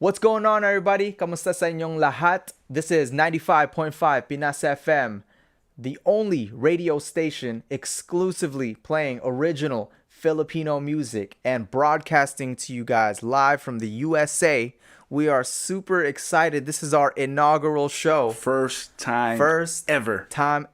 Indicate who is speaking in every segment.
Speaker 1: What's going on, everybody? Kamusta sa inyong lahat? This is 95.5 Pinas FM, the only radio station exclusively playing original Filipino music and broadcasting to you guys live from the USA. We are super excited. This is our inaugural show.
Speaker 2: First time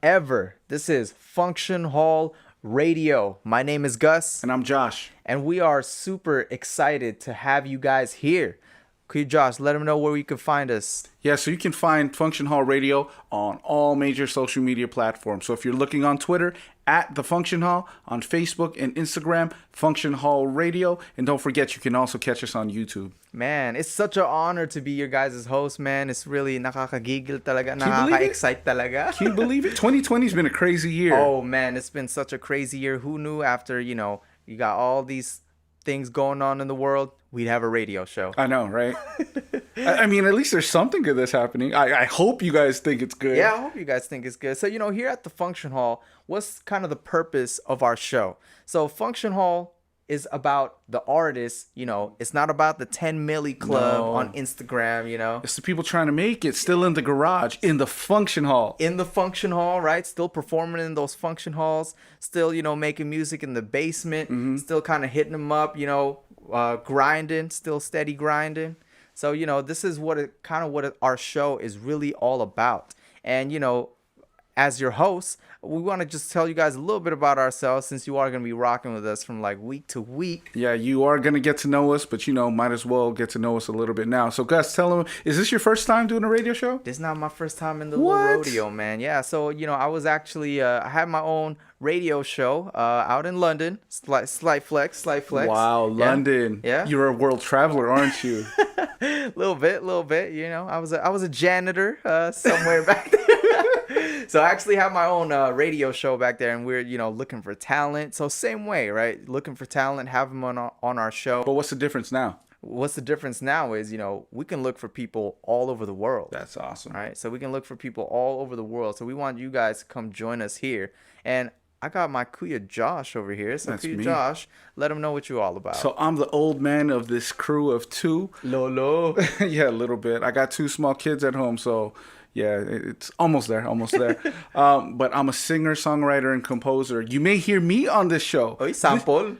Speaker 2: ever.
Speaker 1: This is Function Hall Radio. My name is Gus.
Speaker 2: And I'm Josh.
Speaker 1: And we are super excited to have you guys here. Could you, Josh, let them know where you can find us?
Speaker 2: Yeah, so you can find Function Hall Radio on all major social media platforms. So if you're looking on Twitter, at The Function Hall, on Facebook and Instagram, Function Hall Radio. And don't forget, you can also catch us on YouTube.
Speaker 1: Man, it's such an honor to be your guys' host, man. It's really nakakagigil talaga, nakaka-excite talaga.
Speaker 2: Can you believe it? 2020's been a crazy year.
Speaker 1: Oh, man, it's been such a crazy year. Who knew after, you got all these things going on in the world, we'd have a radio show.
Speaker 2: I know, right? I mean, at least there's something good that's happening. I hope you guys think it's good.
Speaker 1: Yeah, I hope you guys think it's good. So, here at the Function Hall, what's kind of the purpose of our show? So, Function Hall is about the artists, it's not about the 10 milli club on Instagram,
Speaker 2: It's the people trying to make it, still in the garage, in the Function Hall.
Speaker 1: In the Function Hall, right? Still performing in those function halls, still, making music in the basement, still kind of hitting them up, grinding, still steady grinding. So, this is what our show is really all about. And, as your hosts, we want to just tell you guys a little bit about ourselves since you are going to be rocking with us from like week to week.
Speaker 2: Yeah, you are going to get to know us, but might as well get to know us a little bit now. So Gus, tell them, is this your first time doing a radio show?
Speaker 1: This is not my first time in the little rodeo, man. Yeah, so, I was actually, I had my own radio show out in London. Slight flex.
Speaker 2: Wow,
Speaker 1: yeah.
Speaker 2: London.
Speaker 1: Yeah.
Speaker 2: You're a world traveler, aren't you?
Speaker 1: little bit. I was a janitor somewhere back there. So I actually have my own radio show back there, and we're, looking for talent. So same way, right? Looking for talent, have them on our show.
Speaker 2: But what's the difference now?
Speaker 1: What's the difference now is, we can look for people all over the world.
Speaker 2: That's awesome.
Speaker 1: Right? So we can look for people all over the world. So we want you guys to come join us here. And I got my Kuya Josh over here. So
Speaker 2: That's
Speaker 1: Kuya
Speaker 2: me.
Speaker 1: Josh, let him know what you're all about.
Speaker 2: So I'm the old man of this crew of two.
Speaker 1: Lolo.
Speaker 2: Yeah, a little bit. I got two small kids at home, so yeah, it's almost there. But I'm a singer, songwriter, and composer. You may hear me on this show.
Speaker 1: Oh, sample?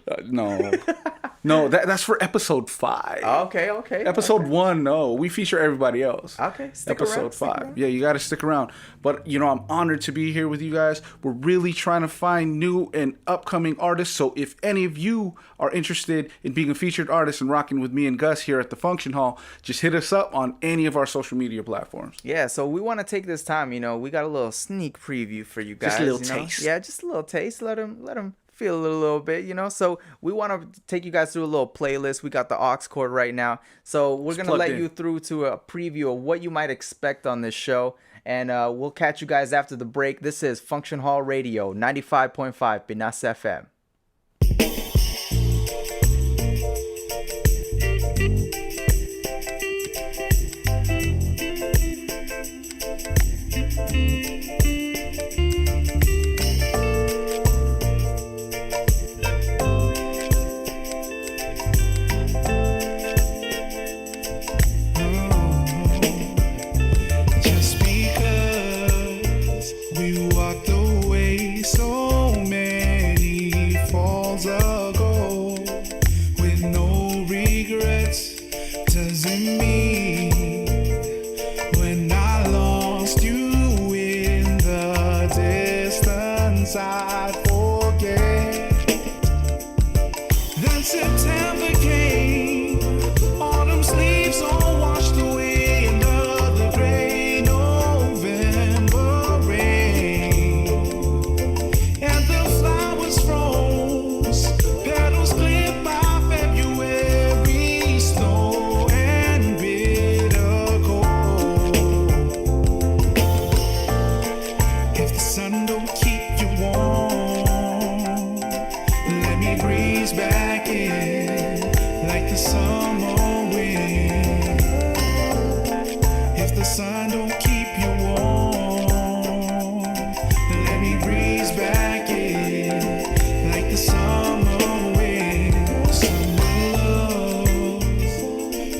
Speaker 2: No, that's for episode 5.
Speaker 1: Okay.
Speaker 2: Episode 1, no. We feature everybody else.
Speaker 1: Okay,
Speaker 2: Episode 5. Yeah, you got to stick around. But, I'm honored to be here with you guys. We're really trying to find new and upcoming artists. So if any of you are interested in being a featured artist and rocking with me and Gus here at the Function Hall, just hit us up on any of our social media platforms.
Speaker 1: Yeah, so we want to take this time, we got a little sneak preview for you guys.
Speaker 2: Just a little taste.
Speaker 1: Yeah, just a little taste. Let them feel a little bit, So we want to take you guys through a little playlist. We got the aux cord right now. So we're going to let you through to a preview of what you might expect on this show. And we'll catch you guys after the break. This is Function Hall Radio, 95.5 Pinas FM.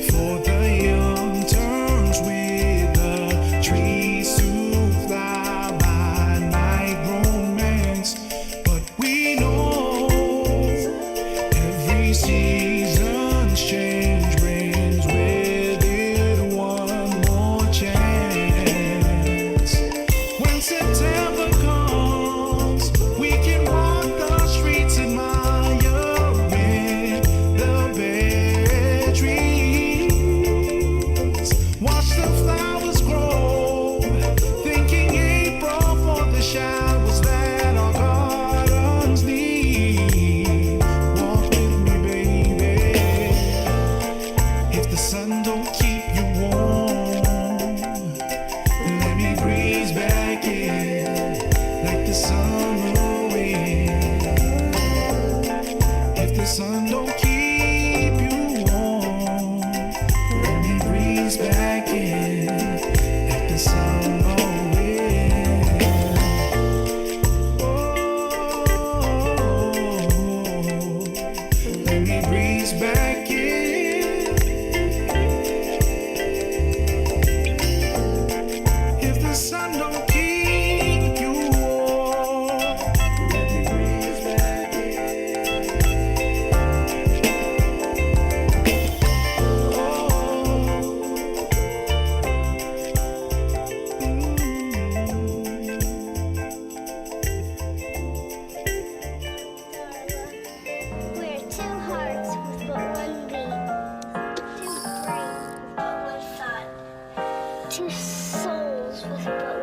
Speaker 3: For the young the sun don't keep you warm, let me breeze back in. If the sun go away, let me breeze back in. If the sun don't keep you warm, let me breeze back
Speaker 4: We're two hearts with but one beat, two brains with but one thought, two souls with but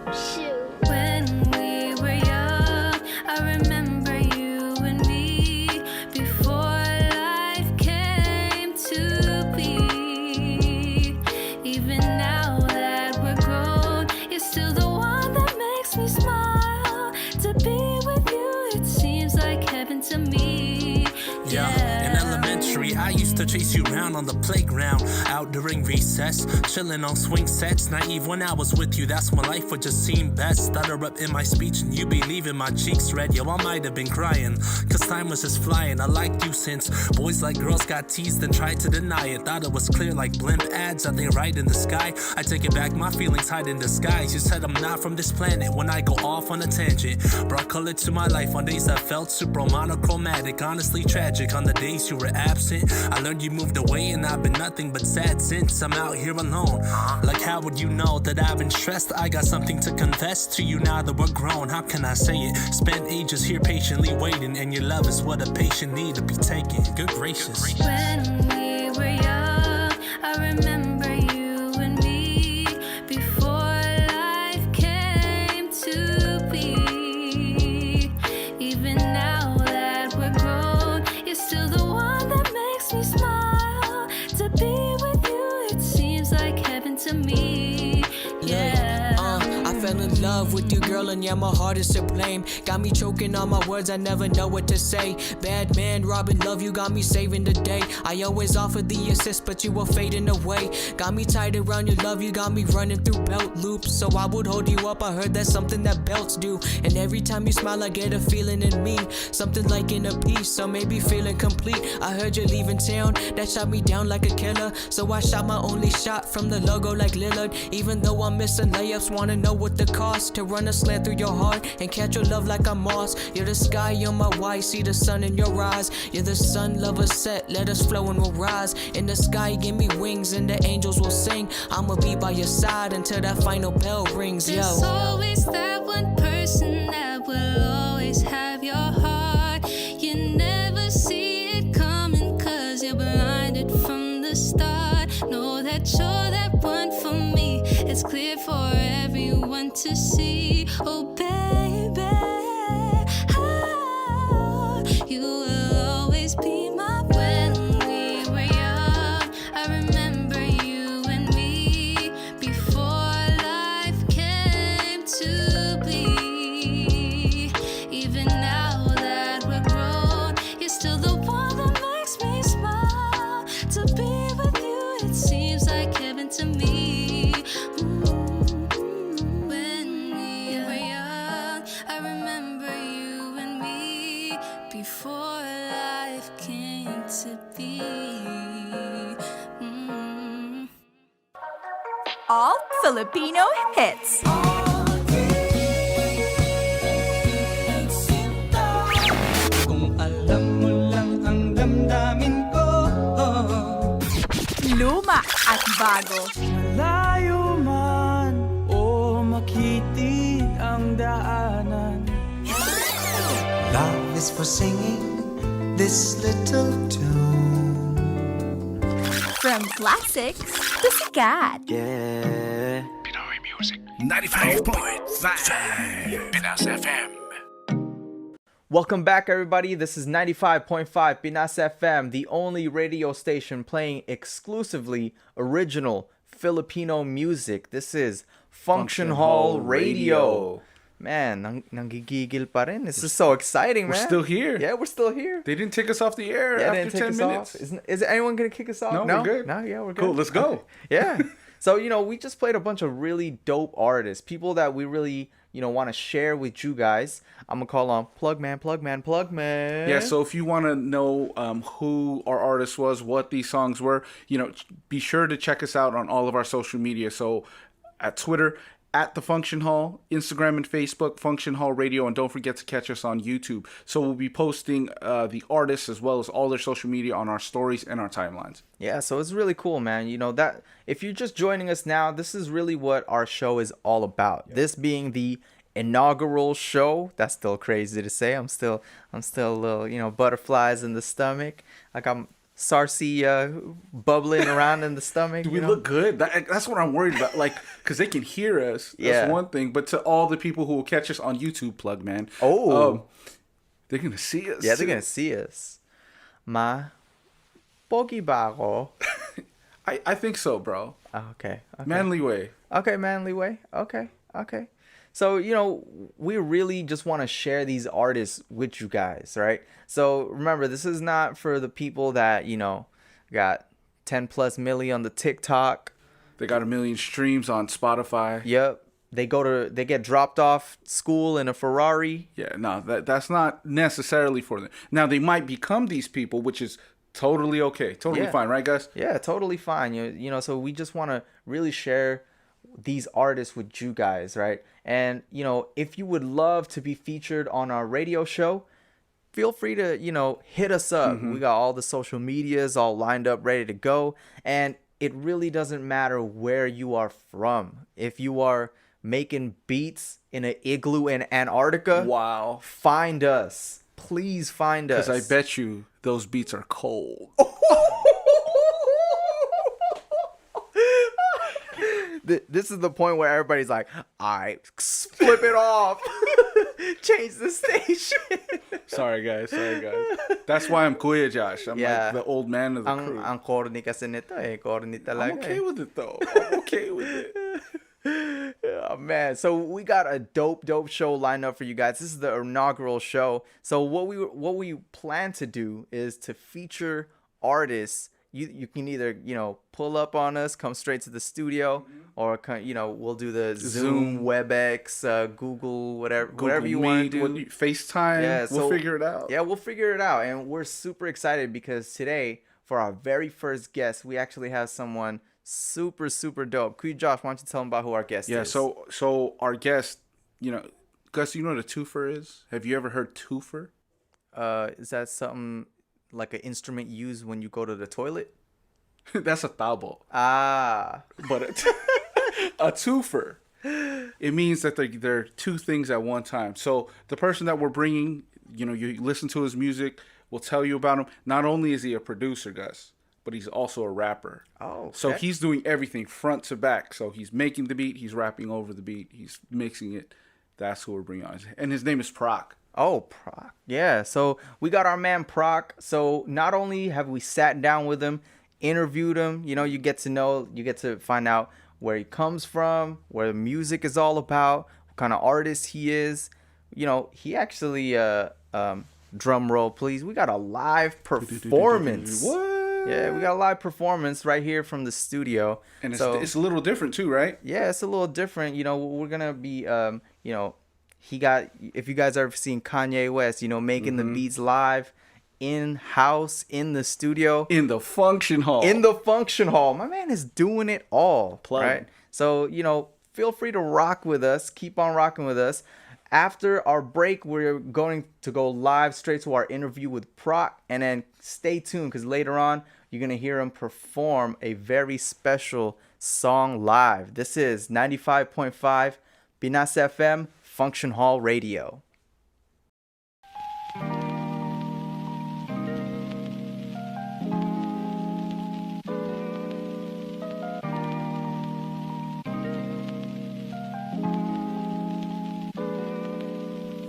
Speaker 4: one shoe.
Speaker 5: When we were young, I remember you and me before life came to be. Even now that we're grown, you're still the one that makes me smile. To be with you, it seems like heaven to me.
Speaker 6: Yeah, in elementary, I used to chase you around on the playground. Out during recess, chilling on swing sets. Naive when I was with you, that's when life would just seem best. Stutter up in my speech and you be leaving my cheeks red. Yo, I might have been crying, cause time was just flying. I liked you since boys like girls got teased and tried to deny it. Thought it was clear like blimp ads that they write in the sky. I take it back, my feelings hide in disguise. You said I'm not from this planet when I go off on a tangent. Brought color to my life on days that felt super monochromatic. Honestly tragic on the days you were absent. I learned you moved away and I've been nothing but sad since. I'm out here alone. Like how would you know that I've been stressed? I got something to confess to you now that we're grown. How can I say it? Spent ages here patiently waiting, and your love is what a patient need to be taken. Good gracious.
Speaker 5: When we were young, I remember you and me before life came to be. Even now that we're grown, you're still the one that makes me smile. To be with you, it seems like heaven to me. Yeah.
Speaker 7: I fell in love with you, girl, and yeah, my heart is to blame. Got me choking on my words, I never know what to say. Bad man, Robin, love you, got me saving the day. I always offer the assist, but you were fading away. Got me tied around your love, you got me running through belt loops. So I would hold you up, I heard that's something that belts do. And every time you smile, I get a feeling in me. Something like inner peace, so maybe feeling complete. I heard you're leaving town, that shot me down like a killer. So I shot my only shot from the logo like Lillard. Even though I'm missing layups, wanna know what the cost to run a slant through your heart and catch your love like a moss. You're the sky on my white, see the sun in your eyes. You're the sun, love us set, let us flow and we'll rise. In the sky, give me wings and the angels will sing. I'ma be by your side until that final bell rings, yo.
Speaker 5: There's always that one person that will always have your heart. You never see it coming cause you're blinded from the start. Know that you're that one for me. It's clear for everyone to see. Oh baby, you will always be my when we were young. I remember you and me before life came to be. Even now that we're grown, you're still the one that makes me smile. To be with you, it seems like heaven to me. When we were young, I remember you and me before life came to be.
Speaker 8: All Filipino hits.
Speaker 3: Kung alam mo lang ang damdamin ko.
Speaker 8: Luma at bago.
Speaker 3: Malayo man o makitig ang daanan.
Speaker 9: Love is for singing this little tune.
Speaker 8: From classics to sikat.
Speaker 9: Yeah.
Speaker 2: Pinoy Music 95.5 Pinas FM.
Speaker 1: Welcome back, everybody. This is 95.5 Pinas FM, the only radio station playing exclusively original Filipino music. This is Function Hall Radio. Man, nanggigigil pa rin. This is so exciting, man.
Speaker 2: We're still here.
Speaker 1: Yeah, we're still here.
Speaker 2: They didn't take us off the air
Speaker 1: Yeah, they
Speaker 2: after
Speaker 1: didn't take
Speaker 2: 10
Speaker 1: us
Speaker 2: minutes.
Speaker 1: off. Is anyone gonna kick us off?
Speaker 2: No, we're good.
Speaker 1: No, yeah, we're good.
Speaker 2: Cool, let's go.
Speaker 1: Okay. Yeah. So, we just played a bunch of really dope artists, people that we really, want to share with you guys. I'm gonna call on Plugman.
Speaker 2: Yeah, so if you want to know who our artist was, what these songs were, be sure to check us out on all of our social media. So at Twitter, at The Function Hall, Instagram and Facebook, Function Hall Radio, and don't forget to catch us on YouTube. So we'll be posting the artists as well as all their social media on our stories and our timelines.
Speaker 1: Yeah, so it's really cool, man. That if you're just joining us now, this is really what our show is all about. This being the inaugural show. That's still crazy to say. I'm still a little, butterflies in the stomach. Like I'm Sarsi bubbling around in the stomach.
Speaker 2: Do we look good? That's what I'm worried about. Like, because they can hear us. That's
Speaker 1: Yeah.
Speaker 2: one thing. But to all the people who will catch us on YouTube, Plug Man. They're going to see us.
Speaker 1: Yeah, they're going to see us. Ma, pogi ba ako?
Speaker 2: I think so, bro.
Speaker 1: Okay.
Speaker 2: Manly way.
Speaker 1: Okay, manly way. Okay. So, we really just want to share these artists with you guys, right? So, remember, this is not for the people that, got 10 plus million on the TikTok.
Speaker 2: They got 1 million streams on Spotify.
Speaker 1: Yep. They get dropped off school in a Ferrari.
Speaker 2: Yeah, no, that's not necessarily for them. Now, they might become these people, which is totally okay. Totally
Speaker 1: Yeah.
Speaker 2: fine, right, guys?
Speaker 1: Yeah, totally fine. So we just want to really share these artists with you guys, right? And, if you would love to be featured on our radio show, feel free to, hit us up. We got all the social medias all lined up, ready to go. And it really doesn't matter where you are from. If you are making beats in an igloo in Antarctica,
Speaker 2: Wow.
Speaker 1: find us. Please find us.
Speaker 2: Because I bet you those beats are cold.
Speaker 1: This is the point where everybody's like, all right, flip it off. Change the station.
Speaker 2: Sorry, guys. That's why I'm Kuya Josh. I'm
Speaker 1: Yeah.
Speaker 2: like the old man of the crew.
Speaker 1: Ang corny kasi nito corny talaga.
Speaker 2: I'm okay with it, though. I'm okay with it.
Speaker 1: Oh, man, so we got a dope show lined up for you guys. This is the inaugural show. So what we plan to do is to feature artists. You can either pull up on us, come straight to the studio, or we'll do the Zoom, WebEx, Google, whatever you want to do.
Speaker 2: FaceTime.
Speaker 1: Yeah,
Speaker 2: we'll figure it out.
Speaker 1: Yeah, we'll figure it out, and we're super excited because today for our very first guest, we actually have someone super dope. Could you, Josh, why don't you tell them about who our guest is?
Speaker 2: Yeah. So our guest, Gus, you know what a twofer is? Have you ever heard twofer?
Speaker 1: Is that something like an instrument used when you go to the toilet?
Speaker 2: That's a tabo.
Speaker 1: Ah.
Speaker 2: But a twofer, it means that they're two things at one time. So the person that we're bringing, you listen to his music, we'll tell you about him. Not only is he a producer, Gus, but he's also a rapper.
Speaker 1: Oh, okay.
Speaker 2: So he's doing everything front to back. So he's making the beat, he's rapping over the beat, he's mixing it. That's who we're bringing on. And his name is Proc.
Speaker 1: Oh, Proc. Yeah, so we got our man Proc. So not only have we sat down with him, interviewed him, you get to find out where he comes from, where the music is all about, what kind of artist he is. He actually, drum roll please, we got a live performance.
Speaker 2: What?
Speaker 1: Yeah, we got a live performance right here from the studio.
Speaker 2: And it's a little different too, right?
Speaker 1: Yeah, it's a little different. We're gonna be, he got. If you guys ever seen Kanye West, making the beats live, in house, in the studio,
Speaker 2: In the function hall.
Speaker 1: My man is doing it all.
Speaker 2: Plug.
Speaker 1: Right. So feel free to rock with us. Keep on rocking with us. After our break, we're going to go live straight to our interview with Proc, and then stay tuned because later on you're gonna hear him perform a very special song live. This is 95.5 Pinas FM Function Hall Radio.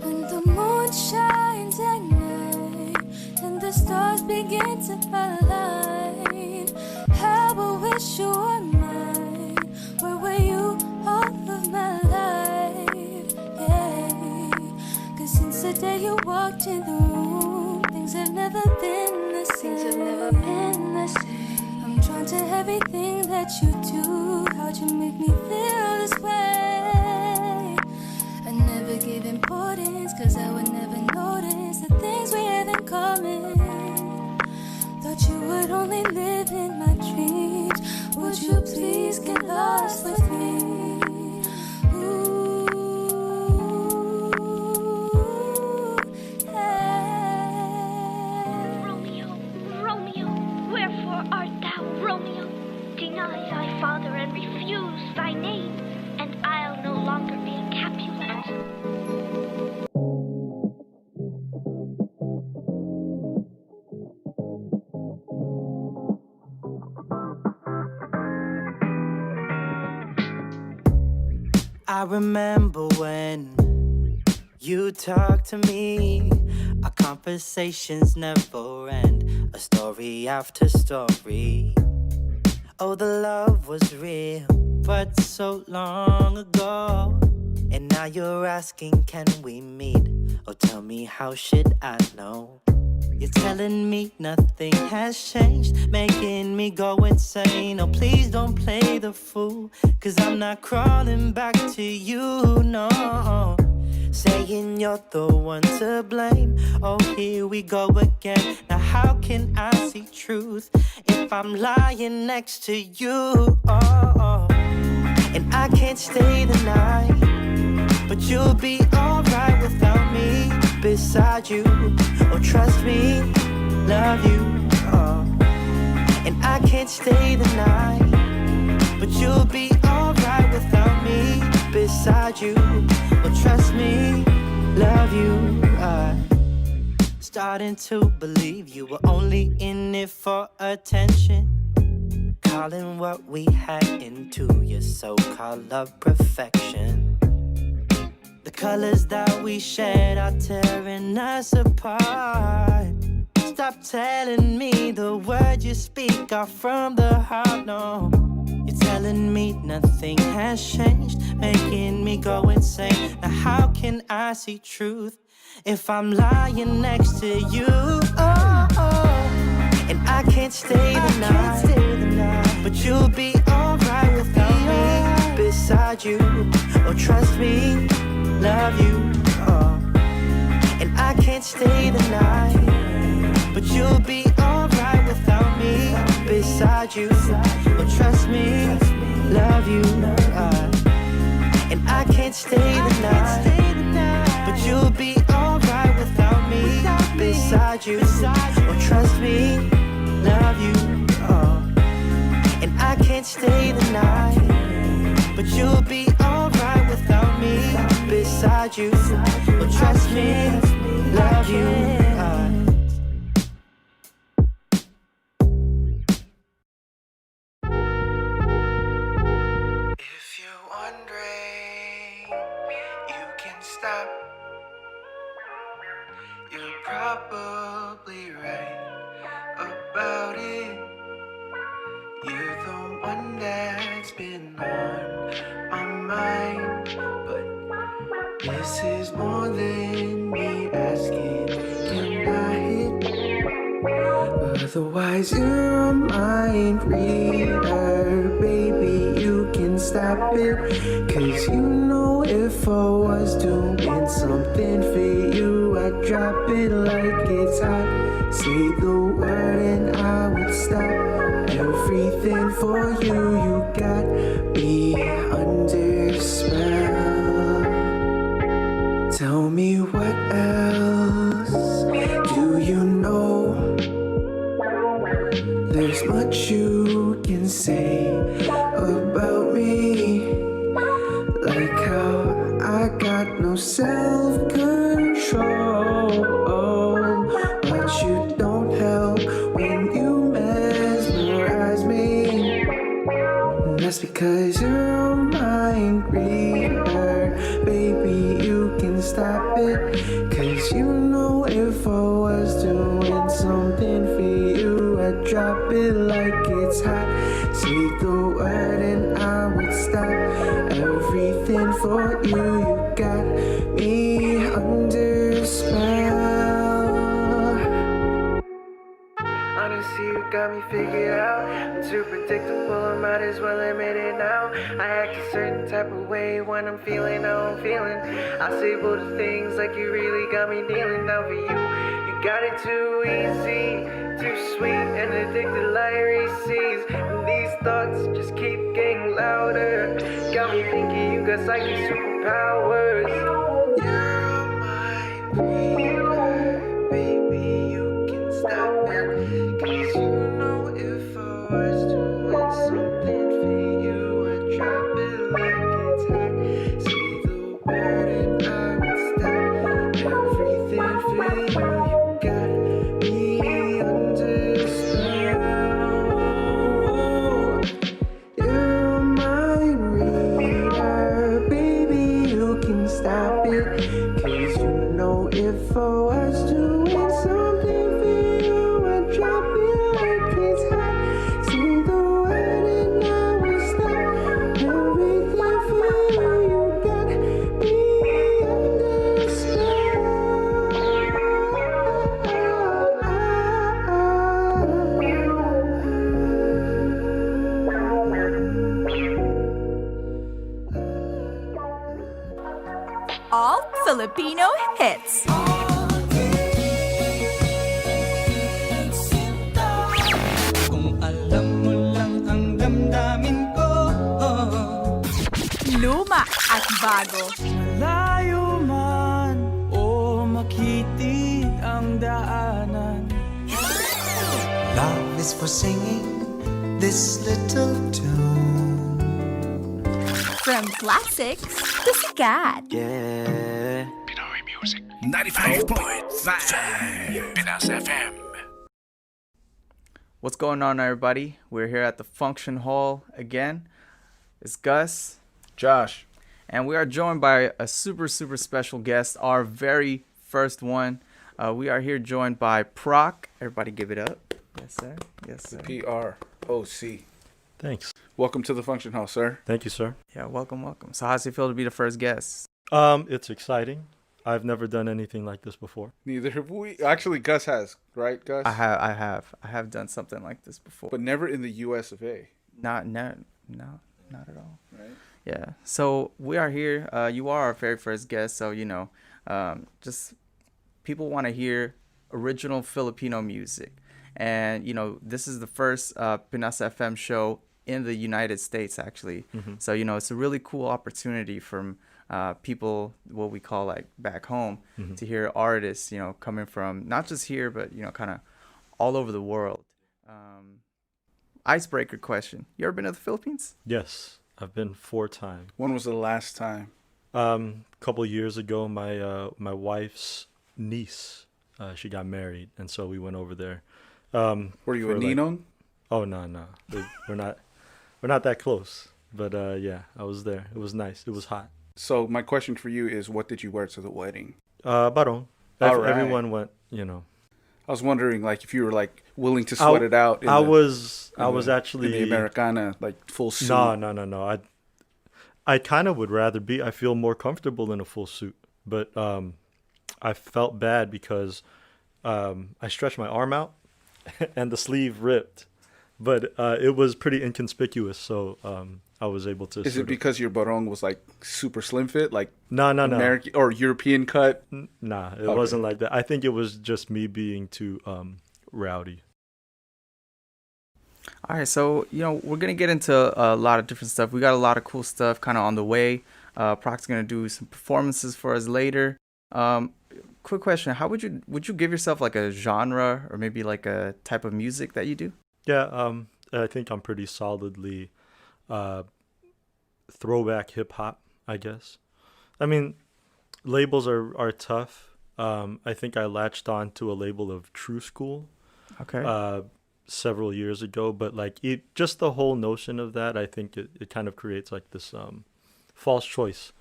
Speaker 5: When the moon shines at night and the stars begin to align, how I wish you were mine. Where were you all of my life? Yeah. walked in the room, things have never been the same. I'm drawn to everything that you do. How'd you make me feel this way? I never gave importance, cause I would never notice the things we have in common. Thought you would only live in my dreams. Would you please get lost with me?
Speaker 4: Romeo, wherefore art thou, Romeo? Deny thy father and refuse thy name, and I'll no longer be a Capulet.
Speaker 9: I remember when you talked to me. Our conversations never end, a story after story. Oh, the love was real, but so long ago. And now you're asking, can we meet? Oh, tell me, how should I know? You're telling me nothing has changed, making me go insane. Oh, please don't play the fool, cause I'm not crawling back to you, no. Saying you're the one to blame. Oh, here we go again. Now how can I see truth if I'm lying next to you? Oh, and I can't stay the night, but you'll be alright without me beside you. Oh, trust me, love you. Oh, and I can't stay the night, but you'll be alright without me beside you. Oh, trust me, love you. Starting to believe you were only in it for attention, calling what we had into your so-called love perfection. The colors that we shared are tearing us apart. Stop telling me the words you speak are from the heart, no. You're telling me nothing has changed, making me go insane. Now how can I see truth if I'm lying next to you? And I can't stay the night, but you'll be alright without me beside you. Oh, trust me, love you. And I can't stay the night, but you'll be alright without me beside you. Oh, trust me, love you. And I can't stay the night, but you'll be alright without me beside you. Oh, trust me, love you. And I can't stay the night, but you'll be alright without me beside you. Oh, trust me, love you.
Speaker 3: If you're wondering, you can stop. You're probably right about it. You're the one that's been on my mind, but this is more than me asking, can I hit? Otherwise you're a mind reader, baby, you can stop it. Cause you know if I was doing something for you, I'd drop it like it's hot. Say the word and I would stop everything for you. You got me under spell. Tell me what else do you know? There's much you can say about me, like how I got no self-control, but you don't help when you mesmerize me. And that's because you're a mind reader, baby, you can stop it. Cause you know if I was doing something for you, I'd drop it like it's hot. Say the word and I would stop everything for you. You got me under spell. wanna see you got me figured out. I'm too predictable, I might as well admit it now. I act a certain type of way when I'm feeling how I'm feeling. I say bold things like you really got me kneeling down for you. You got it too easy, too sweet and addicted like Reese's. And these thoughts just keep getting louder. Got me thinking you got psychic superpowers. You're my reader, baby, you can stop it. Cause you know if I was doing something for you, I'd drop it like it's hot. See the word and I would stop everything for you. You got me under spell. You're my reader, baby, you can stop it. Cause you know if I was doing something for you, I'd drop it like it's hot. See the word and I would stop everything for you. You got me under
Speaker 8: All Filipino hits.
Speaker 9: Kung alam mo lang ang damdamin ko.
Speaker 8: Luma at bago.
Speaker 9: Malayo man o makitig ang daanan.
Speaker 3: Love is for singing this little tune.
Speaker 8: From classics to sikat.
Speaker 3: Yeah.
Speaker 2: 95.5 Pinas FM.
Speaker 1: What's going on, everybody? We're here at the Function Hall again. It's Gus,
Speaker 2: Josh.
Speaker 1: and we are joined by a super special guest, our very first one. We are here joined by Proc. Everybody give it up. Yes, sir. Yes, sir.
Speaker 2: PROC.
Speaker 10: Thanks.
Speaker 2: Welcome to the Function Hall, sir.
Speaker 10: Thank you, sir.
Speaker 1: Yeah, welcome. So how's it feel to be the first guest?
Speaker 10: It's exciting. I've never done anything like this before.
Speaker 2: Neither have we. Actually, Gus has, right, Gus?
Speaker 1: I have done something like this before.
Speaker 2: But never in the US of A.
Speaker 1: Not at all.
Speaker 2: Right?
Speaker 1: Yeah. So we are here. You are our very first guest. So, just people want to hear original Filipino music. And, this is the first Pinas FM show in the United States, actually.
Speaker 10: Mm-hmm.
Speaker 1: So, it's a really cool opportunity from people, what we call like back home,
Speaker 10: Mm-hmm.
Speaker 1: to hear artists, coming from not just here, but, kind of all over the world. Icebreaker question. You ever been to the Philippines?
Speaker 10: Yes, I've been 4 times.
Speaker 2: When was the last time?
Speaker 10: A couple years ago, my wife's niece, she got married, and so we went over there.
Speaker 2: Were you a
Speaker 10: for,
Speaker 2: Ninong?
Speaker 10: Oh no, we're not that close. But yeah, I was there. It was nice. It was hot.
Speaker 2: So my question for you is, what did you wear to the wedding?
Speaker 10: Barong.
Speaker 2: All right.
Speaker 10: Everyone went.
Speaker 2: I was wondering, like, if you were like willing to sweat it out.
Speaker 10: I was actually
Speaker 2: in the Americana, like full suit.
Speaker 10: No. I kind of would rather be. I feel more comfortable in a full suit, but I felt bad because I stretched my arm out and the sleeve ripped, but it was pretty inconspicuous, so I was able to.
Speaker 2: Is it because your barong was like super slim fit, like
Speaker 10: No.
Speaker 2: American or European cut?
Speaker 10: Nah, it wasn't like that. I think it was just me being too rowdy.
Speaker 1: All right, so we're gonna get into a lot of different stuff. We got a lot of cool stuff kind of on the way. Proc's gonna do some performances for us later. Quick question: how would you give yourself like a genre or maybe like a type of music that you do?
Speaker 10: Yeah, I think I'm pretty solidly throwback hip hop, I guess. I mean, labels are tough. I think I latched on to a label of True School.
Speaker 1: Okay.
Speaker 10: Several years ago, but like just the whole notion of that, I think it kind of creates like this false choice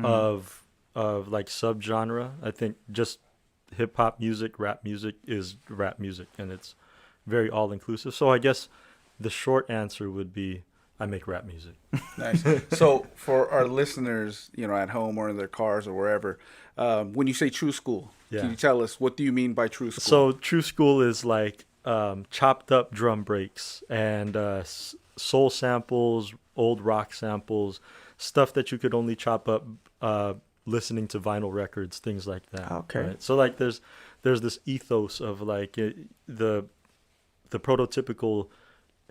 Speaker 10: of like subgenre. I think just hip hop music, rap music is rap music, and it's very all inclusive. So I guess the short answer would be I make rap music.
Speaker 2: Nice. So for our listeners, at home or in their cars or wherever, when you say True School,
Speaker 10: Yeah.
Speaker 2: can you tell us what do you mean by True School?
Speaker 10: So True School is like chopped up drum breaks and soul samples, old rock samples, stuff that you could only chop up listening to vinyl records, things like that.
Speaker 1: Okay.
Speaker 10: Right? So like there's this ethos of like the prototypical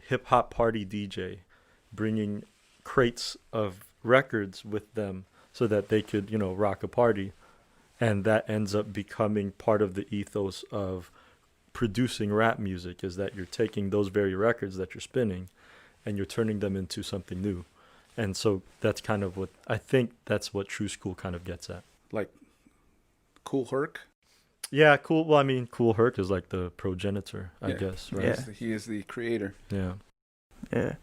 Speaker 10: hip hop party DJ bringing crates of records with them so that they could, rock a party. And that ends up becoming part of the ethos of producing rap music, is that you're taking those very records that you're spinning and you're turning them into something new. And so that's kind of what I think that's what True School kind of gets at.
Speaker 2: Like Cool Herc?
Speaker 10: Yeah, cool. Well, I mean, Cool Herc is like the progenitor, I guess, right?
Speaker 1: Yeah.
Speaker 2: He is the creator.
Speaker 10: Yeah.
Speaker 1: Yeah.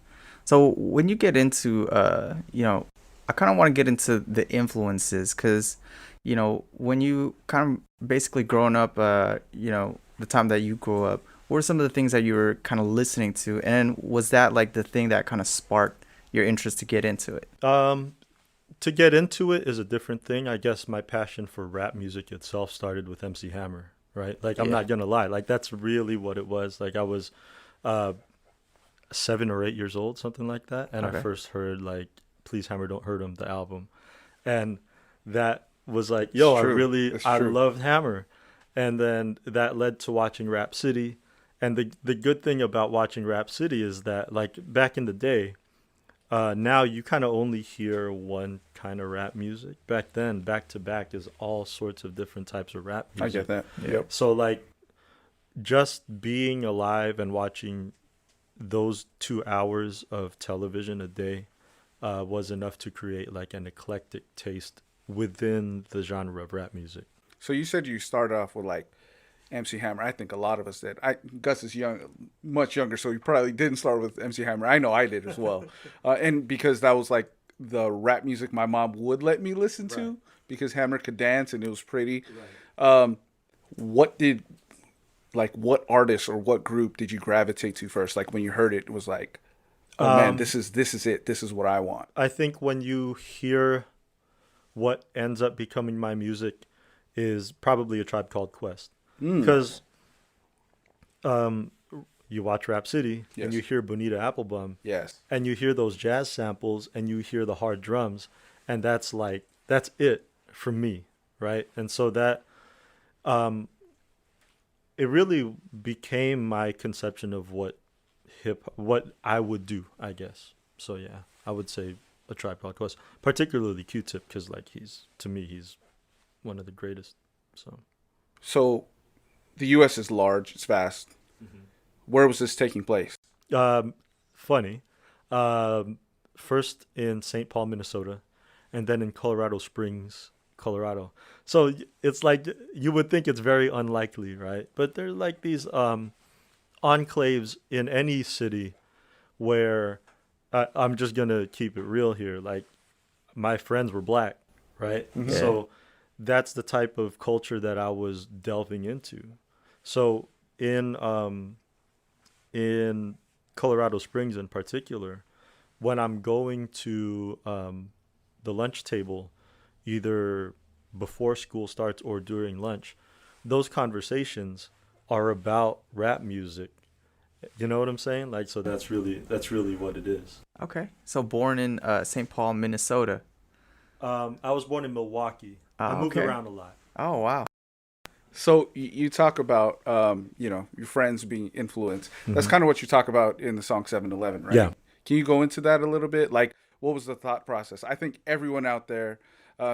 Speaker 1: So when you get into, I kind of want to get into the influences because, when you kind of basically growing up, the time that you grew up, what were some of the things that you were kind of listening to? And was that like the thing that kind of sparked your interest to get into it?
Speaker 10: To get into it is a different thing. I guess my passion for rap music itself started with MC Hammer, right? Like, I'm not going to lie. Like, that's really what it was. Like, I was 7 or 8 years old, something like that. And I first heard, like, Please Hammer, Don't Hurt Him, the album. And that was like, yo, I loved Hammer. And then that led to watching Rap City. And the good thing about watching Rap City is that, like, back in the day, now you kind of only hear one kind of rap music. Back then, back to back is all sorts of different types of rap music.
Speaker 2: I get that. Yep.
Speaker 10: So like just being alive and watching those 2 hours of television a day was enough to create like an eclectic taste within the genre of rap music.
Speaker 2: So you said you started off with like MC Hammer. I think a lot of us did. Gus is much younger, so he probably didn't start with MC Hammer. I know I did as well. And because that was like the rap music my mom would let me listen to because Hammer could dance and it was pretty. Right. What artist or what group did you gravitate to first? Like when you heard it, it was like, oh man, this is it. This is what I want.
Speaker 10: I think when you hear what ends up becoming my music is probably A Tribe Called Quest. Because you watch Rap City and you hear Bonita Applebum, and you hear those jazz samples and you hear the hard drums, and that's it for me, right? And so that it really became my conception of what I would do, I guess. So yeah, I would say A Tribe Called Quest, particularly Q-Tip, because like he's one of the greatest. So.
Speaker 2: The U.S. is large. It's vast. Mm-hmm. Where was this taking place?
Speaker 10: Funny. First in St. Paul, Minnesota, and then in Colorado Springs, Colorado. So it's like you would think it's very unlikely, right? But there's like these enclaves in any city where I'm just going to keep it real here. Like my friends were black, right? Mm-hmm. So that's the type of culture that I was delving into. So in Colorado Springs in particular, when I'm going to the lunch table, either before school starts or during lunch, those conversations are about rap music. You know what I'm saying? Like, so that's really what it is.
Speaker 1: Okay. So born in St. Paul, Minnesota.
Speaker 10: I was born in Milwaukee. I moved around a lot.
Speaker 1: Oh, wow.
Speaker 2: So you talk about, your friends being influenced. Mm-hmm. That's kind of what you talk about in the song 7-Eleven, right?
Speaker 10: Yeah.
Speaker 2: Can you go into that a little bit? Like, what was the thought process? I think everyone out there,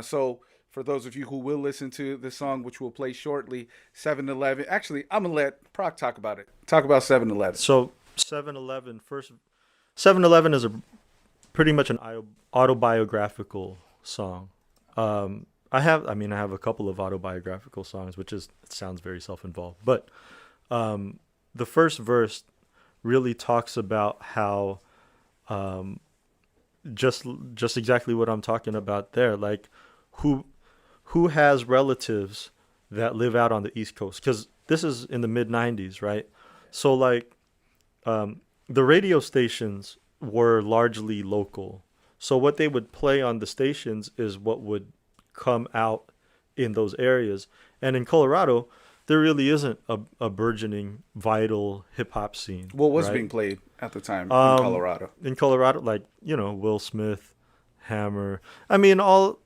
Speaker 2: so for those of you who will listen to this song, which we'll play shortly, 7-Eleven. Actually, I'm going to let Proc talk about it. Talk about 7-Eleven.
Speaker 10: So 7-Eleven, 7-Eleven is pretty much an autobiographical song. I have a couple of autobiographical songs, it sounds very self-involved. But the first verse really talks about how just exactly what I'm talking about there, like who has relatives that live out on the East Coast? Because this is in the mid-'90s, right? So like the radio stations were largely local. So what they would play on the stations is what would come out in those areas. And in Colorado, there really isn't a burgeoning, vital hip hop scene.
Speaker 2: What was
Speaker 10: right?
Speaker 2: being played at the time in Colorado?
Speaker 10: In Colorado, like, Will Smith, Hammer. I mean, all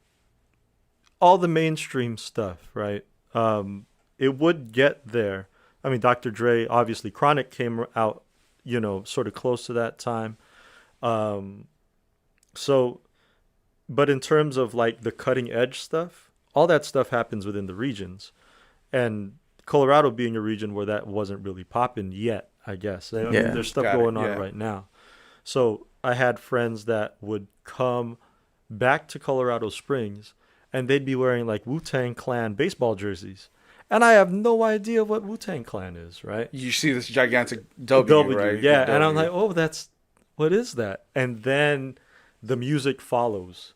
Speaker 10: the mainstream stuff, right? It would get there. I mean, Dr. Dre, obviously, Chronic came out, sort of close to that time. So, but in terms of like the cutting edge stuff, all that stuff happens within the regions. And Colorado being a region where that wasn't really popping yet, I guess. I mean, there's stuff going on right now. So I had friends that would come back to Colorado Springs and they'd be wearing like Wu-Tang Clan baseball jerseys. And I have no idea what Wu-Tang Clan is, right?
Speaker 2: You see this gigantic W, right?
Speaker 10: Yeah,
Speaker 2: W.
Speaker 10: and I'm like, oh, what is that? And then the music follows.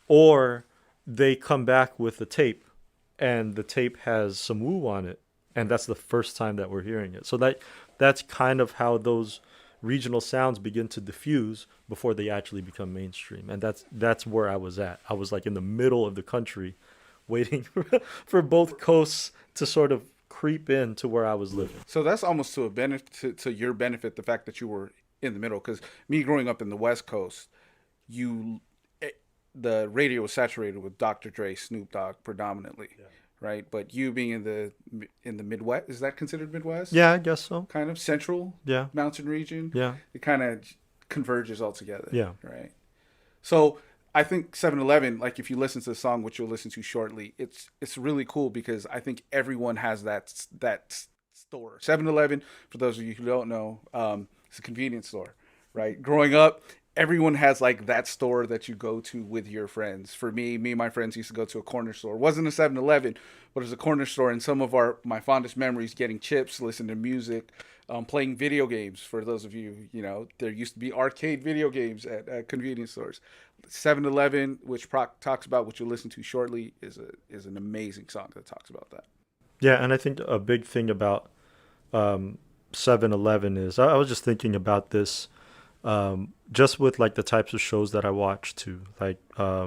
Speaker 10: Or they come back with a tape, and the tape has some Wu on it, and that's the first time that we're hearing it. So that's kind of how those regional sounds begin to diffuse before they actually become mainstream. And that's where I was at. I was like in the middle of the country waiting for both coasts to sort of creep in to where I was living.
Speaker 2: So that's almost to a benefit, to your benefit, the fact that you were in the middle. Because me growing up in the West Coast, the radio was saturated with Dr. Dre, Snoop Dogg predominantly, right? But you being in the Midwest, is that considered Midwest?
Speaker 10: Yeah, I guess so.
Speaker 2: Kind of central, mountain region.
Speaker 10: Yeah,
Speaker 2: it kind of converges all together.
Speaker 10: Yeah,
Speaker 2: right. So I think 7-Eleven, like if you listen to the song, which you'll listen to shortly, it's really cool because I think everyone has that store. 7-Eleven, for those of you who don't know, it's a convenience store, right? Growing up, everyone has like that store that you go to with your friends. For me and my friends used to go to a corner store. It wasn't a 7-Eleven, but it was a corner store. And some of my fondest memories, getting chips, listening to music, playing video games. For those of you, there used to be arcade video games at convenience stores. 7-Eleven, which Proc talks about, which you'll listen to shortly, is an amazing song that talks about that.
Speaker 10: Yeah, and I think a big thing about 7-Eleven is, I was just thinking about this, just with like the types of shows that I watch too. Like I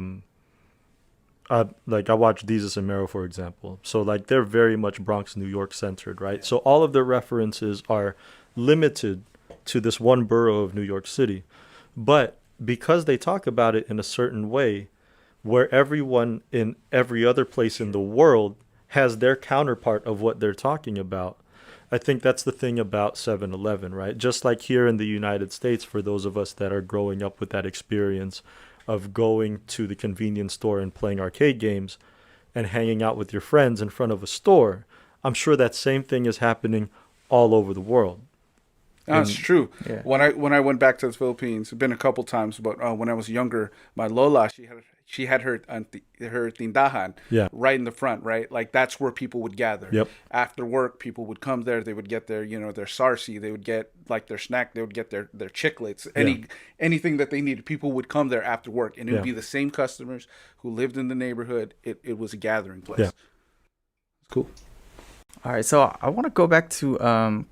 Speaker 10: watch Deezus and Mero, for example. So like they're very much Bronx, New York centered, right? So all of their references are limited to this one borough of New York City. But because they talk about it in a certain way, where everyone in every other place in the world has their counterpart of what they're talking about, I think that's the thing about 7-Eleven, right? Just like here in the United States, for those of us that are growing up with that experience of going to the convenience store and playing arcade games and hanging out with your friends in front of a store, I'm sure that same thing is happening all over the world.
Speaker 2: That's true.
Speaker 1: Yeah.
Speaker 2: When I went back to the Philippines, it's been a couple times, but when I was younger, my Lola, she had her tindahan right in the front, right? Like that's where people would gather.
Speaker 10: Yep.
Speaker 2: After work, people would come there. They would get their, their sarsi. They would get like their snack. They would get their chiclets. Anything that they needed. People would come there after work, and it would be the same customers who lived in the neighborhood. It was a gathering place.
Speaker 10: Yeah.
Speaker 2: Cool.
Speaker 1: All right, so I want to go back to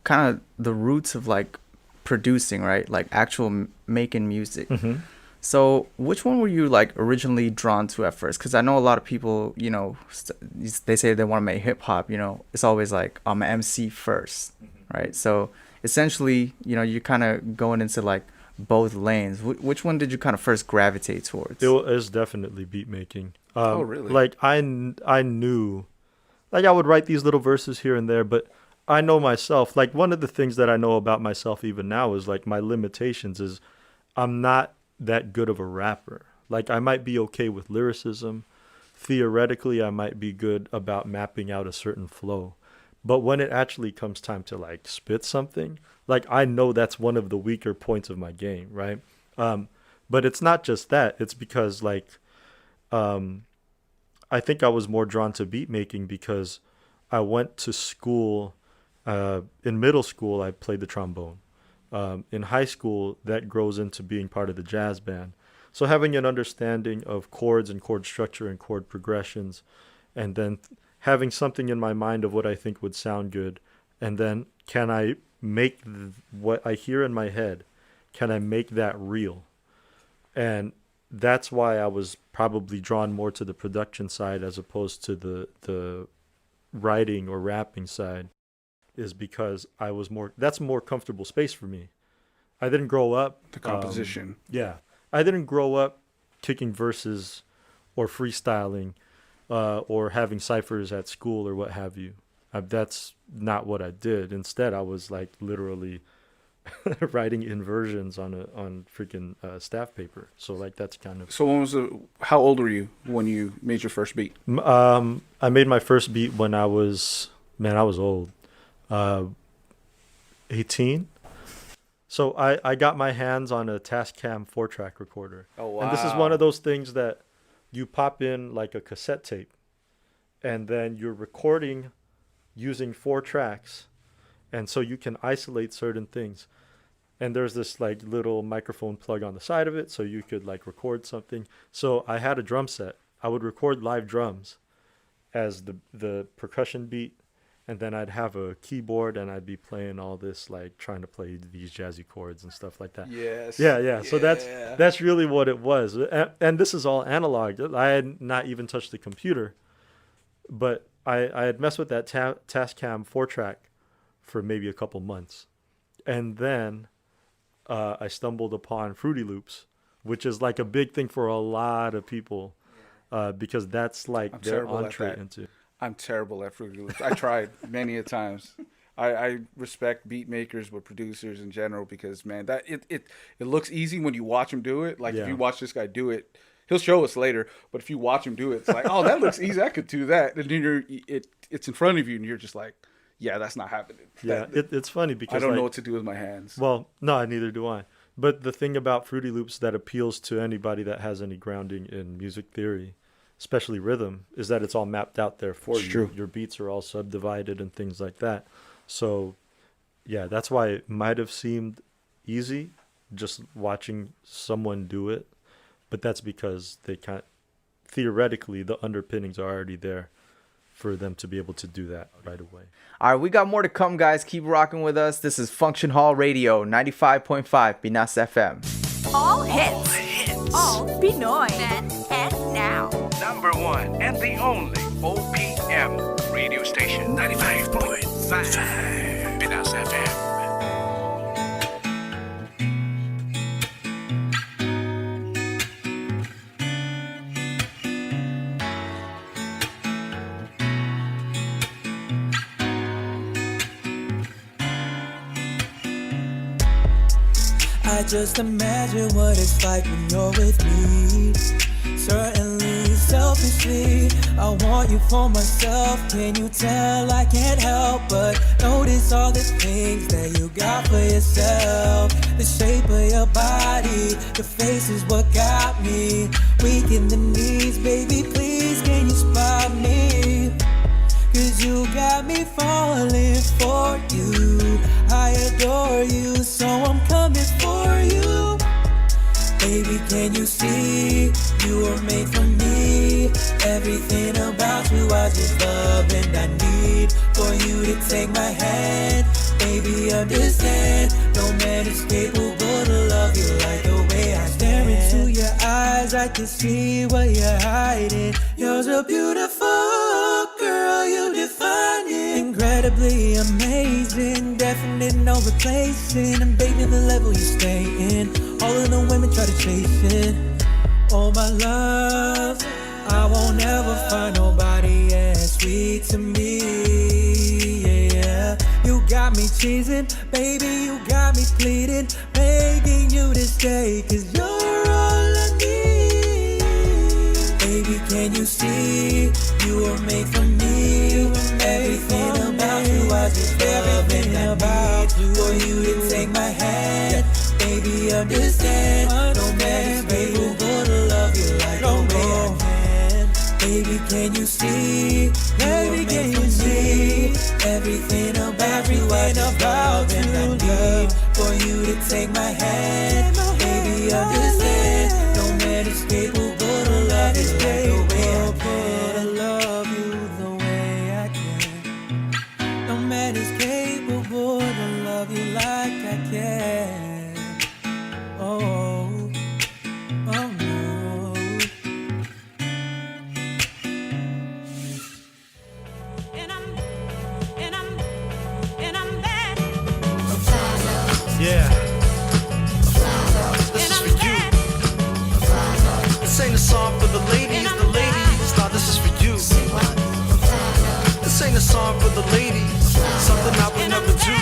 Speaker 1: kind of the roots of like producing, right? Like actual making music.
Speaker 10: Mm-hmm.
Speaker 1: So which one were you like originally drawn to at first? Because I know a lot of people, they say they want to make hip hop. It's always like I'm an MC first, right? So essentially, you're kind of going into like both lanes. Which one did you kind of first gravitate towards?
Speaker 10: It is definitely beat making.
Speaker 2: Oh, really?
Speaker 10: Like I knew. Like I would write these little verses here and there, but I know myself. Like one of the things that I know about myself even now is like my limitations is I'm not that good of a rapper. Like I might be okay with lyricism. Theoretically, I might be good about mapping out a certain flow. But when it actually comes time to like spit something, like I know that's one of the weaker points of my game, right? But it's not just that. It's because like I think I was more drawn to beat making because I went to school. In middle school, I played the trombone. In high school, that grows into being part of the jazz band. So having an understanding of chords and chord structure and chord progressions, and then having something in my mind of what I think would sound good, and then can I make what I hear in my head, can I make that real? And that's why I was probably drawn more to the production side as opposed to the writing or rapping side is because that's a more comfortable space for me. I didn't grow up
Speaker 2: The composition.
Speaker 10: yeah. I didn't grow up kicking verses or freestyling or having ciphers at school or what have you. That's not what I did. Instead, I was like literally writing inversions on freaking staff paper. So like that's kind of.
Speaker 2: So how old were you when you made your first beat?
Speaker 10: I made my first beat when I was old, 18. So I got my hands on a Tascam 4-track recorder.
Speaker 2: Oh, wow.
Speaker 10: And this is one of those things that you pop in like a cassette tape, and then you're recording using 4 tracks, and so you can isolate certain things. And there's this like little microphone plug on the side of it, so you could like record something. So I had a drum set. I would record live drums as the percussion beat, and then I'd have a keyboard and I'd be playing all this, like trying to play these jazzy chords and stuff like that.
Speaker 2: Yes.
Speaker 10: Yeah. So that's really what it was. And this is all analog. I had not even touched the computer, but I had messed with that Tascam 4-track for maybe a couple months. And then I stumbled upon Fruity Loops, which is like a big thing for a lot of people because that's like their entree into.
Speaker 2: I'm terrible at Fruity Loops. I tried many a times. I respect beat makers, but producers in general, because man, that it looks easy when you watch him do it. Like if you watch this guy do it, he'll show us later. But if you watch him do it, it's like, oh, that looks easy. I could do that. And then it's in front of you, and you're just like, yeah, that's not happening.
Speaker 10: Yeah, it's funny because
Speaker 2: I don't know what to do with my hands.
Speaker 10: Well, no, neither do I. But the thing about Fruity Loops that appeals to anybody that has any grounding in music theory, especially rhythm, is that it's all mapped out there for you.
Speaker 2: True.
Speaker 10: Your beats are all subdivided and things like that. So, yeah, that's why it might have seemed easy just watching someone do it. But that's because theoretically, the underpinnings are already there for them to be able to do that right away.
Speaker 1: All right, we got more to come, guys. Keep rocking with us. This is Function Hall Radio, 95.5 Pinas FM.
Speaker 8: All hits. All Pinoy. Then and now.
Speaker 11: Number 1 and the only OPM radio station, 95.5 Pinas FM.
Speaker 9: I just imagine what it's like when you're with me. Certainly, selfishly, I want you for myself. Can you tell I can't help but notice all the things that you got for yourself? The shape of your body, your face is what got me. Weak in the knees, baby, please can you spot me? Cause you got me falling for you. I adore you, so I'm coming for you. Baby, can you see? You were made for me. Everything about you I just love and I need for you to take my hand. Baby, understand, no man is capable to love you like the way I stare into your eyes. I can see what you're hiding. You're so beautiful, girl, you define it. Incredibly amazing, definite, no replacing. And baby, the level you stay in, all of the women try to chase it. Oh my love, I won't ever find nobody as sweet to me. Yeah, you got me cheesing, baby, you got me pleading, begging you to stay, cause you're all I need. Baby, can you see? You were made for me. Everything about you I just love and I need for you to take my hand. Baby, understand, no man is capable to love you like the way I can. Baby, can you see? Baby, can you see? Everything about you I just love and I need for you to take my hand. Baby, understand, no man is capable to love you like the way I can. Love you the way I can. No man is capable to love you like I can. Oh, oh no.
Speaker 12: And I Yeah. This is for you. This ain't a song for the ladies, Nah, this is for you. This ain't a song for the ladies, something I would never do.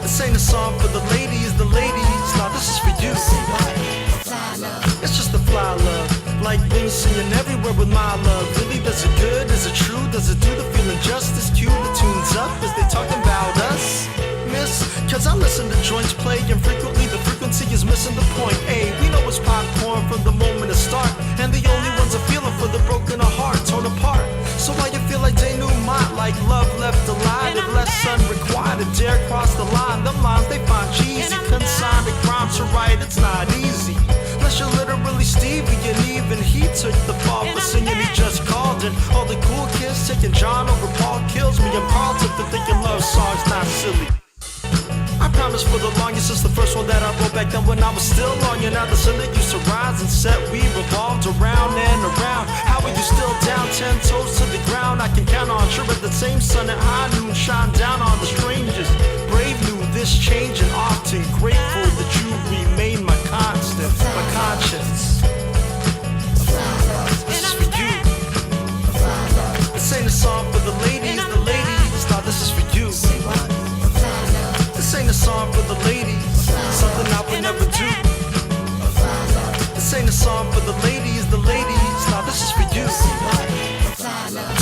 Speaker 12: This ain't a song for the ladies, Nah, this is for you. It's just a fly love, like wings singing everywhere with my love. Really, does it good? Is it true? Does it do the feeling justice? Cue the tunes up as they talking about us. Miss, cause I listen to joints play and frequently the frequency is missing the point. Hey, we know it's popcorn from the moment it start, and the only ones are feeling for the broken of heart, torn apart. So why you feel like denouement, like love left alive, if less unrequited, dare cross the line. Them lines they find cheesy, consigned to crime to right, it's not easy. Unless you're literally Stevie, and even he took the fall for singing he just called. And all the cool kids taking John over Paul kills me. And Carl took to thinking love songs not silly. I promise for the longest, it's the first one that I wrote back then when I was still on you. Now the sun that used to rise and set, we revolved around and around. How are you still down, 10 toes to the ground? I can count on, sure, at the same sun at high noon shine down on the strangers. Brave knew this change and often grateful that you remain my constant, my conscience. This is for you. This ain't a song for the ladies, Nah, this is for you. This ain't a song for the ladies, something I would never do. This ain't a song for the ladies, Nah, this is for you.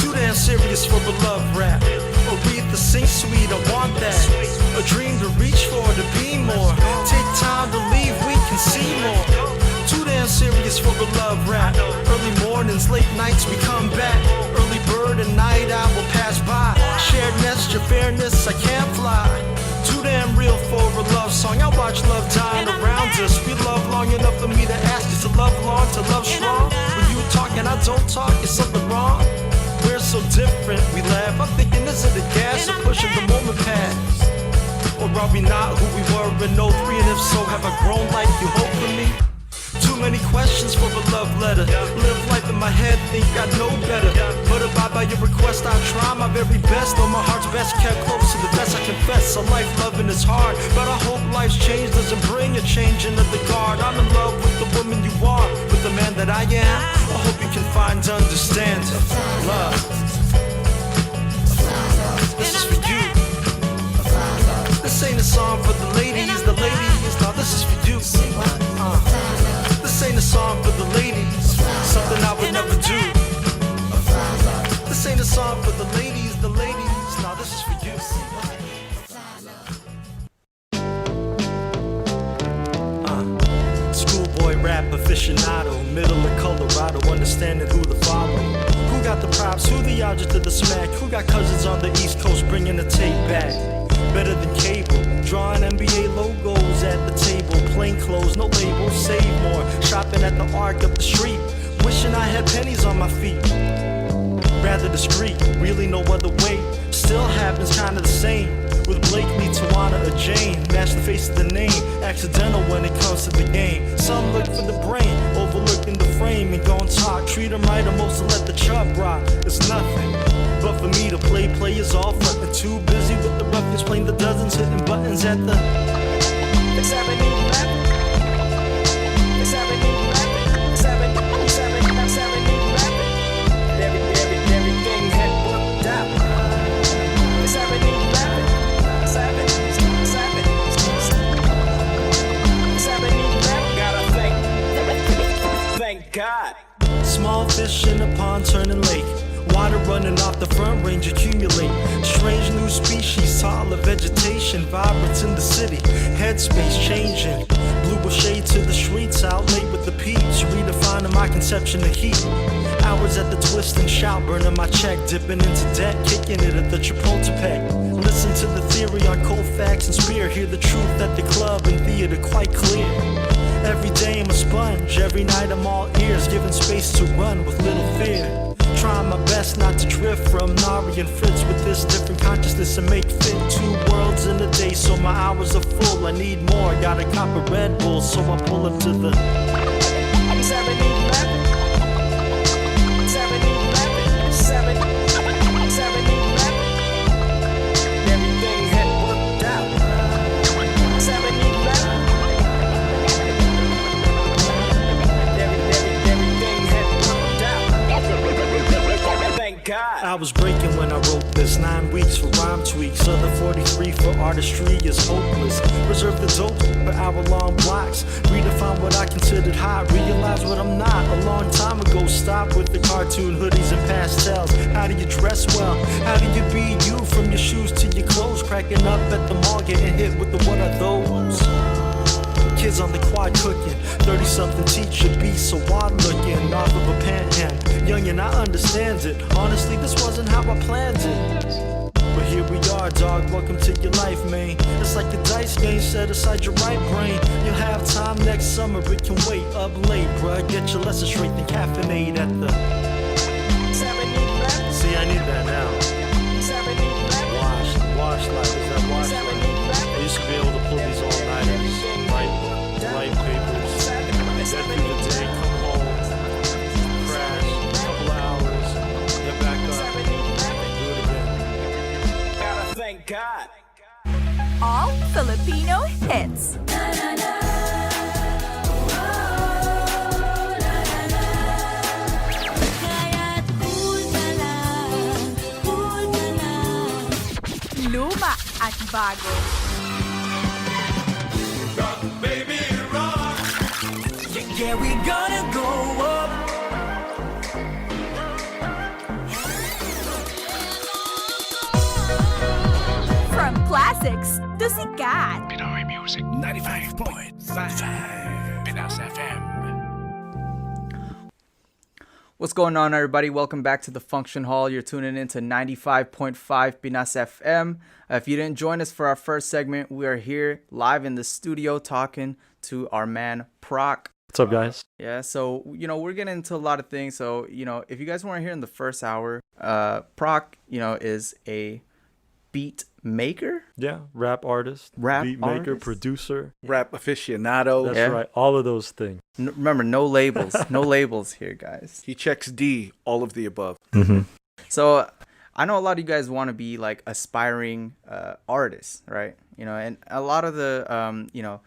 Speaker 12: Too damn serious for a love rap. Aretha sing sweet, I want that. A dream to reach for, to be more. Take time to leave, we can see more. Too damn serious for a love rap. Early mornings, late nights, we come back. Early bird and night owl will pass by. Shared nest, your fairness, I can't fly. Too damn real for a love song. I watch love dying around us. We love long enough for me to ask you to love long, to love strong. When you talk and I don't talk, is something wrong? We're so different, we laugh. I'm thinking, is it the gas or pushing the moment past? Or are we not who we were in 03? And if so, have I grown like you hope for me? Too many questions for a love letter. Live life in my head, think I know better. But abide by your request, I'll try my very best. Though my heart's best kept close to the best I confess. A life loving is hard, but I hope life's change doesn't bring a change into the guard. I'm in love with the woman you are, with the man that I am. I hope you can find understanding. Love. This is for you. This ain't a song for the ladies, Now this is for you. This ain't a song for the ladies, something I would never do. This ain't a song for the ladies, Now this is for you. Schoolboy rap aficionado, middle of Colorado, understanding who to follow. Who got the props, who the object of the smack? Who got cousins on the East Coast bringing the tape back? Better than cable, drawing NBA logos at the table. Plain clothes, no labels, save more. Shopping at the Arc up the street, wishing I had pennies on my feet. Rather discreet, really no other way. Still happens kinda the same. With Blakely, Tawana, or Jane. Match the face of the name, accidental when it comes to the game. Some look for the brain, overlooked in the frame. And gon' talk, treat them right, or most will let the chub rock. It's nothing. But for me to play is all front. And too busy with the ruffians playing the dozens, hitting buttons at the 7-Eleven. 7-Eleven. Everything had worked out. 7-Eleven. 7-Eleven. Gotta thank God. Small fish in a pond turning lake. Water running off the front range accumulate. Strange new species, taller vegetation. Vibrance in the city, headspace changing. Blue with shade to the streets, out late with the peeps. Redefining my conception of heat. Hours at the twist and shout, burning my check. Dipping into debt, kicking it at the Chapultepec. Listen to the theory on Colfax and Spear. Hear the truth at the club and theater quite clear. Every day I'm a sponge, every night I'm all ears. Giving space to run with little fear. Trying my best not to drift from Nari and Fritz with this different consciousness and make fit 2 worlds in a day. So my hours are full, I need more. Gotta cop a Red Bull, so I pull up to the 7-Eleven. 7-Eleven. 7-Eleven. Everything had worked out. was breaking when I wrote this. 9 weeks for rhyme tweaks, other 43 for artistry is hopeless. Reserve the dope for hour-long blocks. Redefine what I considered hot, realize what I'm not. A long time ago, stop with the cartoon hoodies and pastels. How do you dress well? How do you be you? From your shoes to your clothes, cracking up at the mall, getting hit with the what are those? Kids on the quad cooking, 30-something teacher be so odd looking, off of a panhand. Young and I understand it. Honestly, this wasn't how I planned it. But here we are, dog. Welcome to your life, man. It's like the dice game. Set aside your right brain. You'll have time next summer. It can wait up late, bruh. Get your lesson straight. Then caffeinate at the. See, I need that now. Wash light. Is that wash light? I used to be able to pull these all-nighters. Write papers, get through the day, come home, crash, couple hours, get back up, do it again. Gotta thank God.
Speaker 8: All Filipino hits. Luma at bago.
Speaker 12: Yeah, we gonna go up.
Speaker 8: From classics to sikat.
Speaker 11: Pinoy Music 95.5 Pinas FM.
Speaker 1: What's going on, everybody? Welcome back to the Function Hall. You're tuning in to 95.5 Pinas FM. If you didn't join us for our first segment, we are here live in the studio talking to our man Proc.
Speaker 10: What's up, guys?
Speaker 1: Yeah, so, we're getting into a lot of things. So, if you guys weren't here in the first hour, Proc, is a beat maker.
Speaker 10: Yeah, rap artist, beat maker, producer,
Speaker 2: Rap aficionado.
Speaker 10: That's right, all of those things.
Speaker 1: Remember, no labels. No labels here, guys.
Speaker 2: He checks D, all of the above.
Speaker 10: Mm-hmm.
Speaker 1: So, I know a lot of you guys want to be, like, aspiring artists, right? And a lot of the,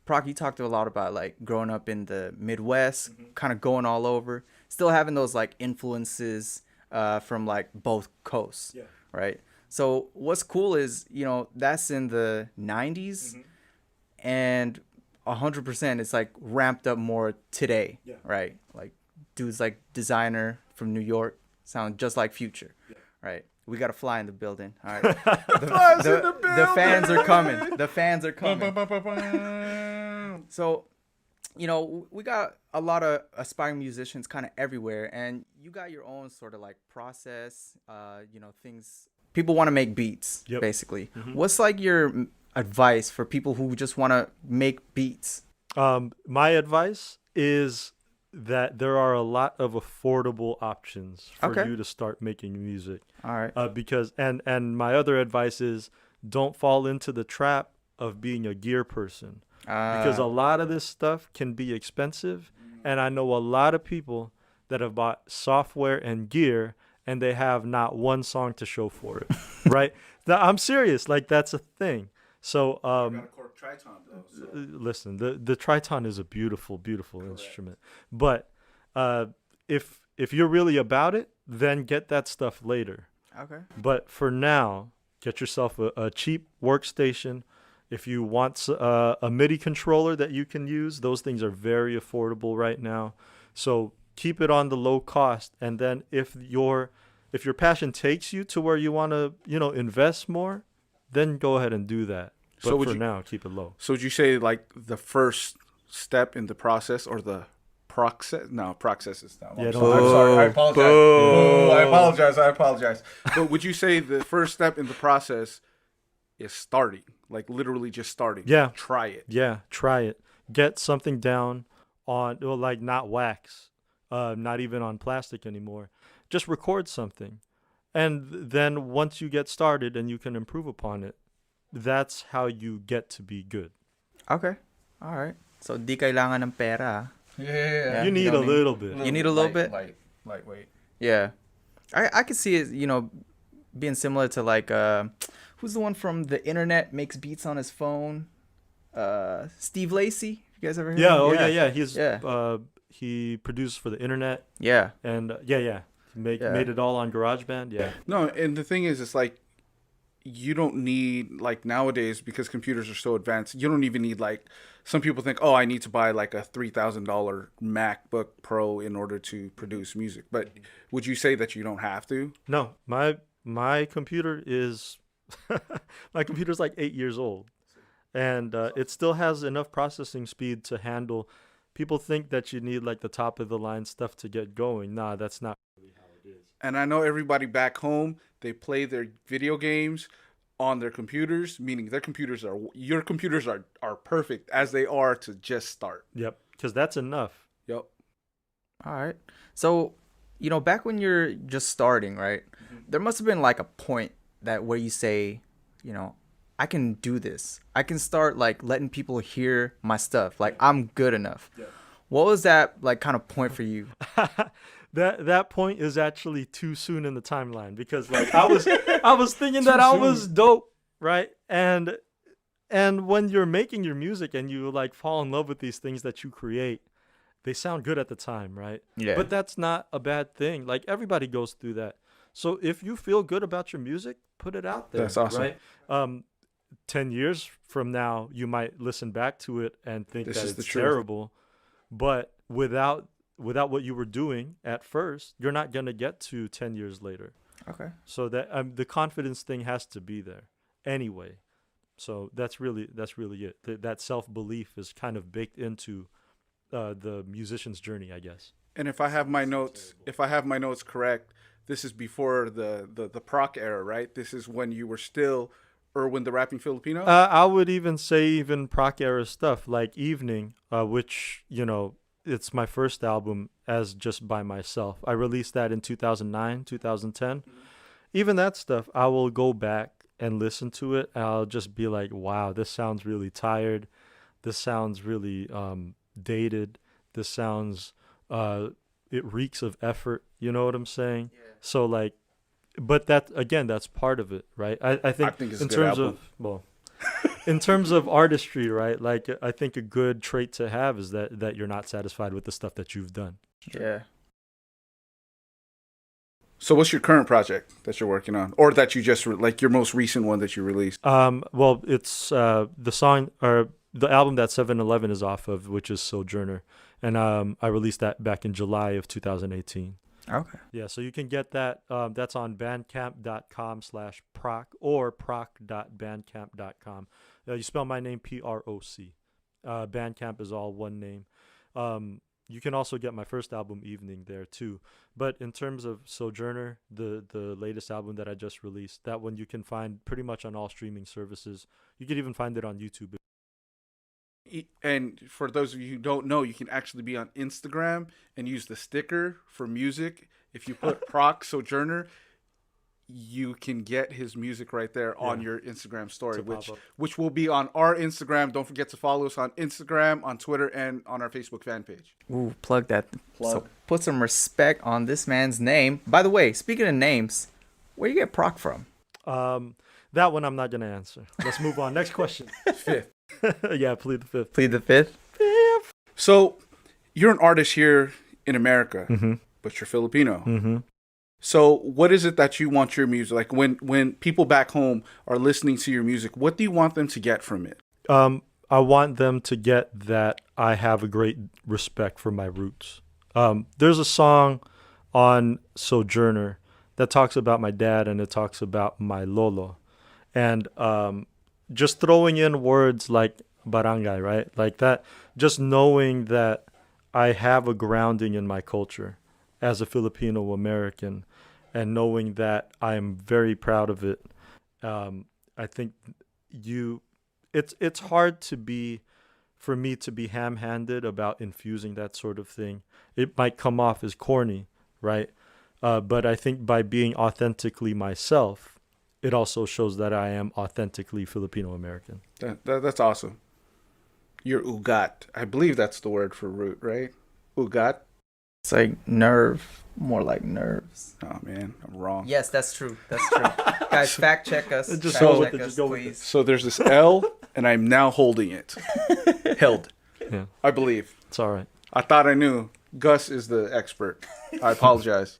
Speaker 1: Proc, you talked a lot about like growing up in the Midwest, kind of going all over, still having those like influences from like both coasts, right? So what's cool is, that's in the 90s and 100% it's like ramped up more today, right? Like dudes like Designer from New York sound just like Future, right? We got to fly in the building. All right. The fans are coming. The fans are coming. So, we got a lot of aspiring musicians kind of everywhere. And you got your own sort of like process, things. People want to make beats, basically. What's like your advice for people who just want to make beats?
Speaker 10: My advice is that there are a lot of affordable options for you to start making music.
Speaker 1: All right.
Speaker 10: Because and my other advice is don't fall into the trap of being a gear person. Because a lot of this stuff can be expensive, and I know a lot of people that have bought software and gear and they have not one song to show for it. Right? Now, I'm serious, like that's a thing. So listen, the Triton is a beautiful, beautiful instrument. But if you're really about it, then get that stuff later.
Speaker 1: Okay.
Speaker 10: But for now, get yourself a cheap workstation. If you want a MIDI controller that you can use, those things are very affordable right now. So keep it on the low cost. And then if your passion takes you to where you want to, invest more, then go ahead and do that. But
Speaker 2: So
Speaker 10: now, keep it low.
Speaker 2: So would you say like the first step in the process or the process? No, process is not.
Speaker 10: Yeah,
Speaker 2: I'm
Speaker 10: don't-
Speaker 2: sorry. I apologize.
Speaker 1: Boo.
Speaker 2: I apologize. But would you say the first step in the process is starting? Like literally just starting?
Speaker 10: Yeah.
Speaker 2: Try it.
Speaker 10: Yeah, try it. Get something down on, like not wax, not even on plastic anymore. Just record something. And then once you get started and you can improve upon it, that's how you get to be good.
Speaker 1: Okay. All right. So, di kailangan ng pera.
Speaker 2: Yeah.
Speaker 10: You need a little bit.
Speaker 1: You need a little bit?
Speaker 2: Lightweight.
Speaker 1: Yeah. I could see it, being similar to like, who's the one from the internet makes beats on his phone? Steve Lacy. You guys ever heard
Speaker 10: Yeah,
Speaker 1: of him?
Speaker 10: yeah. He's he produced for the internet.
Speaker 1: Yeah.
Speaker 10: And made it all on GarageBand. Yeah.
Speaker 2: No, and the thing is, it's like you don't need, like, nowadays, because computers are so advanced, you don't even need, like, some people think, oh, I need to buy like a $3,000 MacBook Pro in order to produce music. But would you say that you don't have to?
Speaker 10: No, my computer is my computer's like 8 years old, and it still has enough processing speed to handle. People think that you need like the top of the line stuff to get going. Nah, that's not really how it is.
Speaker 2: And I know everybody back home, they play their video games on their computers, meaning your computers are perfect as they are to just start.
Speaker 10: Yep, because that's enough.
Speaker 2: Yep.
Speaker 1: All right. So, back when you're just starting, right? There must have been like a point where you say, I can do this. I can start like letting people hear my stuff. Like I'm good enough. Yeah. What was that like kind of point for you?
Speaker 10: That point is actually too soon in the timeline, because like I was thinking that I was dope, right? And when you're making your music and you like fall in love with these things that you create, they sound good at the time, right?
Speaker 1: Yeah.
Speaker 10: But that's not a bad thing. Like everybody goes through that. So if you feel good about your music, put it out there.
Speaker 2: That's awesome.
Speaker 10: Right? 10 years from now, you might listen back to it and think that it's terrible. But without what you were doing at first, you're not going to get to 10 years later.
Speaker 1: Okay.
Speaker 10: So that the confidence thing has to be there anyway. So that's really it. That self-belief is kind of baked into the musician's journey, I guess.
Speaker 2: And if I have my notes correct, this is before the Proc era, right? This is when you were still Erwin the Rapping Filipino?
Speaker 10: I would even say even Proc era stuff like Evening, which, it's my first album as just by myself. I released that in 2009, 2010. Even that stuff, I will go back and listen to it. And I'll just be like, wow, this sounds really tired. This sounds really dated. This sounds, it reeks of effort. You know what I'm saying? Yeah. So like, but that's part of it, right? I think
Speaker 2: it's
Speaker 10: in
Speaker 2: a good
Speaker 10: terms
Speaker 2: album.
Speaker 10: in terms of artistry, right? Like I think a good trait to have is that you're not satisfied with the stuff that you've done.
Speaker 1: Yeah.
Speaker 2: So what's your current project that you're working on, or that you just like your most recent one that you released?
Speaker 10: Well, it's the song or the album that 7-Eleven is off of, which is Sojourner, and I released that back in July of 2018.
Speaker 1: Okay.
Speaker 10: Yeah, so you can get that. That's on bandcamp.com/proc or proc.bandcamp.com. You spell my name PROC. Bandcamp is all one name. You can also get my first album, Evening, there too. But in terms of Sojourner, the latest album that I just released, that one you can find pretty much on all streaming services. You can even find it on YouTube.
Speaker 2: And for those of you who don't know, you can actually be on Instagram and use the sticker for music. If you put Proc Sojourner, you can get his music right there on your Instagram story, which will be on our Instagram. Don't forget to follow us on Instagram, on Twitter, and on our Facebook fan page.
Speaker 1: Ooh, plug that. So put some respect on this man's name. By the way, speaking of names, where you get Proc from?
Speaker 10: That one I'm not going to answer. Let's move on. Next question.
Speaker 2: Fifth.
Speaker 10: Yeah, plead the fifth.
Speaker 1: Plead the fifth?
Speaker 2: So you're an artist here in America,
Speaker 10: Mm-hmm.
Speaker 2: but you're Filipino.
Speaker 10: Mm-hmm.
Speaker 2: So what is it that you want your music, like when people back home are listening to your music, what do you want them to get from it?
Speaker 10: I want them to get that I have a great respect for my roots. There's a song on Sojourner that talks about my dad, and it talks about my lolo. And just throwing in words like barangay, right? Like that, just knowing that I have a grounding in my culture as a Filipino American, and knowing that I'm very proud of it. I think it's hard for me to be ham-handed about infusing that sort of thing. It might come off as corny, right? But I think by being authentically myself, it also shows that I am authentically Filipino American.
Speaker 2: That's awesome. You're ugat. I believe that's the word for root, right? Ugat.
Speaker 1: It's like nerve, more like nerves.
Speaker 2: Oh man, I'm wrong.
Speaker 1: Yes, that's true. That's true. Guys, fact check us.
Speaker 10: Just
Speaker 1: fact
Speaker 10: go with
Speaker 1: check
Speaker 10: it.
Speaker 1: us,
Speaker 10: Just go with
Speaker 1: please.
Speaker 2: So there's this L, and I'm now holding it. Held.
Speaker 10: Yeah,
Speaker 2: I believe.
Speaker 10: it's all right.
Speaker 2: I thought I knew. Gus is the expert. I apologize.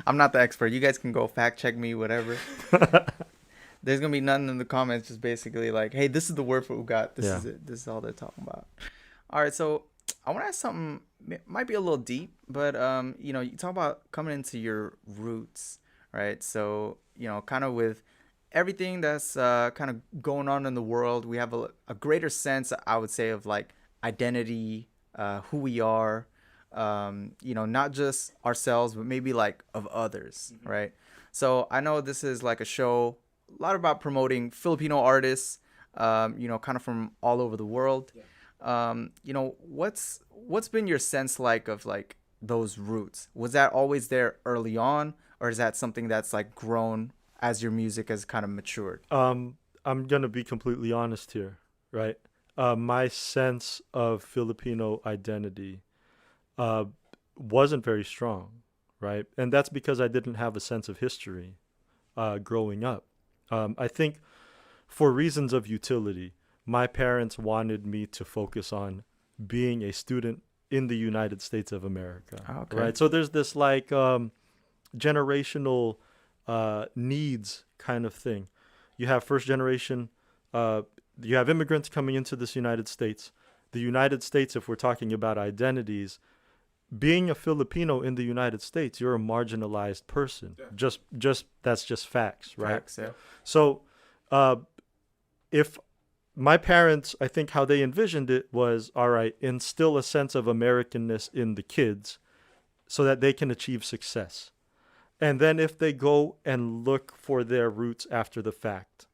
Speaker 1: I'm not the expert. You guys can go fact check me, whatever. There's gonna be nothing in the comments. Just basically like, hey, this is the word for ugat. This is it. This is all they're talking about. All right, so I want to ask something. Might be a little deep, but you know, you talk about coming into your roots, right? So you know, kind of with everything that's kind of going on in the world, we have a greater sense, I would say, of like identity, who we are. You know, not just ourselves, but maybe like of others, right? So I know this is like a show a lot about promoting Filipino artists, you know, kind of from all over the world. You know, what's been your sense like of like those roots? Was that always there early on, or is that something that's like grown as your music has kind of matured?
Speaker 10: I'm gonna be completely honest here, right? My sense of Filipino identity wasn't very strong, right? And that's because I didn't have a sense of history growing up. I think for reasons of utility, my parents wanted me to focus on being a student in the United States of America, right? So there's this like generational needs kind of thing. You have first generation, you have immigrants coming into this United States. The United States, if we're talking about identities, being a Filipino in the United States, you're a marginalized person. Just that's just facts, right?
Speaker 1: Facts, yeah.
Speaker 10: So, if my parents, I think how they envisioned it was, all right, instill a sense of Americanness in the kids so that they can achieve success. And then if they go and look for their roots after the fact,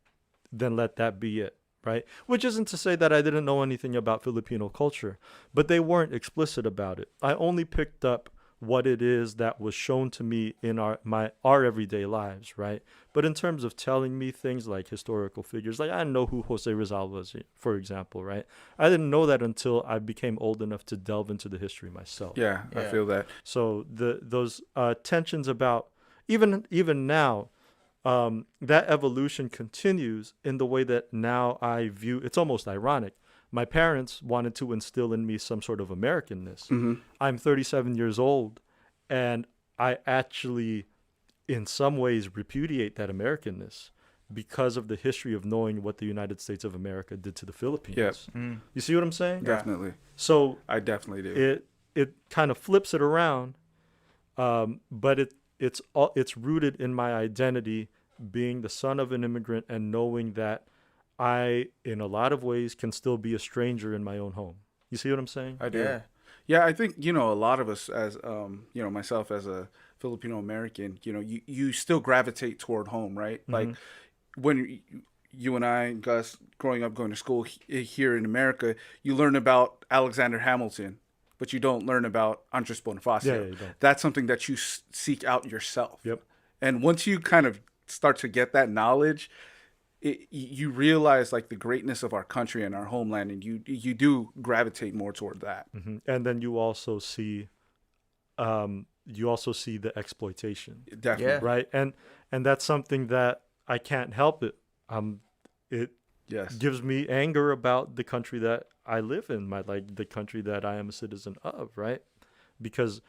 Speaker 10: then let that be it, right? Which isn't to say that I didn't know anything about Filipino culture, but they weren't explicit about it. I only picked up what it is that was shown to me in our everyday lives, right? But in terms of telling me things like historical figures, like I didn't know who Jose Rizal was, for example, right? I didn't know that until I became old enough to delve into the history myself.
Speaker 2: Yeah, I feel that.
Speaker 10: So those tensions about even now, that evolution continues in the way that now I view. It's almost ironic. My parents wanted to instill in me some sort of Americanness. I'm 37 years old, and I actually, in some ways, repudiate that Americanness because of the history of knowing what the United States of America did to the Philippines. You see what I'm saying?
Speaker 2: Definitely.
Speaker 10: So
Speaker 2: I definitely do.
Speaker 10: It kind of flips it around, but it's rooted in my identity, being the son of an immigrant and knowing that I, in a lot of ways, can still be a stranger in my own home. You see what I'm saying?
Speaker 2: I do. Yeah, I think, you know, a lot of us as, you know, myself as a Filipino American, you know, you still gravitate toward home, right? Like when you and I, Gus, growing up, going to school here in America, you learn about Alexander Hamilton, but you don't learn about Andres Bonifacio.
Speaker 10: Yeah, you don't.
Speaker 2: That's something that you seek out yourself.
Speaker 10: Yep.
Speaker 2: And once you kind of start to get that knowledge, you realize like the greatness of our country and our homeland, and you do gravitate more toward that.
Speaker 10: And then you also see the exploitation.
Speaker 2: Definitely.
Speaker 10: Right. And that's something that I can't help it. It gives me anger about the country that I live in, the country that I am a citizen of, right? Because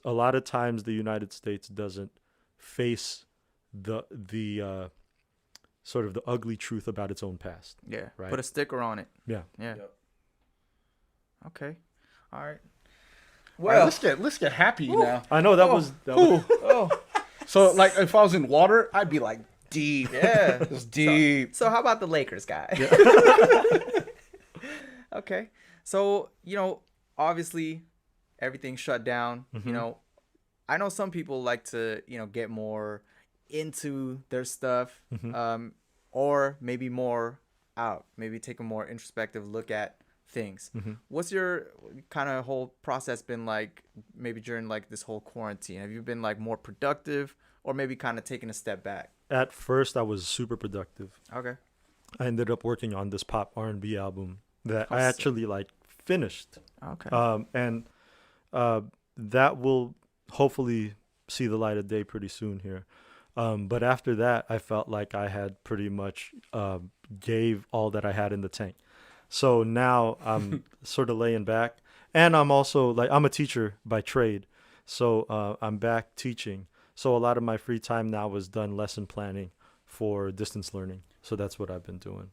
Speaker 10: a lot of times the United States doesn't face the sort of the ugly truth about its own past.
Speaker 1: Yeah.
Speaker 10: Right.
Speaker 1: Put a sticker on it.
Speaker 10: Yeah.
Speaker 1: Yeah. Okay. All right.
Speaker 2: Well, all right, let's get happy now.
Speaker 10: I know that was.
Speaker 2: So like if I was in water, I'd be like deep.
Speaker 1: Yeah.
Speaker 2: It's deep.
Speaker 1: So how about the Lakers guy? Okay. So, you know, obviously everything shut down. You know, I know some people like to, you know, get more into their stuff, or maybe more out, maybe take a more introspective look at things. What's your kind of whole process been like, maybe during like this whole quarantine? Have you been like more productive, or maybe kind of taking a step back?
Speaker 10: At first, I was super productive.
Speaker 1: Okay.
Speaker 10: I ended up working on this pop R&B album that I actually like finished.
Speaker 1: Okay.
Speaker 10: And that will hopefully see the light of day pretty soon here. But after that, I felt like I had pretty much gave all that I had in the tank. So now I'm sort of laying back. And I'm also I'm a teacher by trade. So I'm back teaching. So a lot of my free time now is done lesson planning for distance learning. So that's what I've been doing.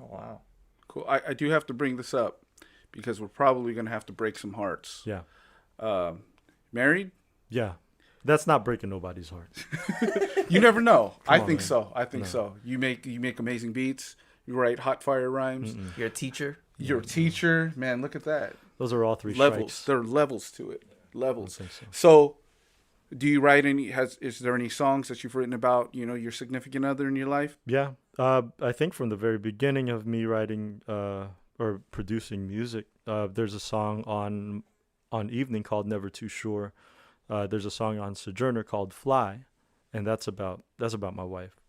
Speaker 1: Oh, wow.
Speaker 2: Cool. I do have to bring this up because we're probably going to have to break some hearts.
Speaker 10: Yeah.
Speaker 2: Married?
Speaker 10: Yeah. That's not breaking nobody's heart.
Speaker 2: You never know.
Speaker 10: Come
Speaker 2: I
Speaker 10: on,
Speaker 2: think
Speaker 10: man.
Speaker 2: so. I think
Speaker 10: No.
Speaker 2: so. You make amazing beats. You write hot fire rhymes.
Speaker 1: You're a teacher?
Speaker 2: You're a teacher. Man, look at that.
Speaker 10: Those are all three
Speaker 2: Levels.
Speaker 10: strikes.
Speaker 2: There are levels to it. Levels.
Speaker 10: I think so.
Speaker 2: So, do you write any? Is there any songs that you've written about your significant other in your life?
Speaker 10: Yeah. I think from the very beginning of me writing or producing music, there's a song on Evening called Never Too Sure. There's a song on Sojourner called Fly, and that's about my wife.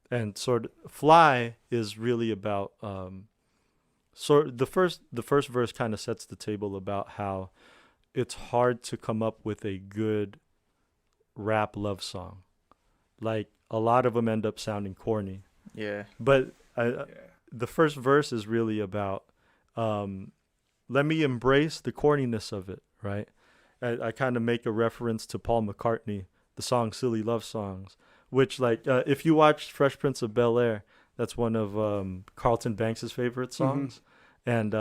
Speaker 10: And sort of Fly is really about the first verse kind of sets the table about how it's hard to come up with a good rap love song. Like a lot of them end up sounding corny.
Speaker 1: Yeah.
Speaker 10: But the first verse is really about let me embrace the corniness of it, right? I kind of make a reference to Paul McCartney, the song Silly Love Songs, which if you watch Fresh Prince of Bel-Air, that's one of Carlton Banks' favorite songs. And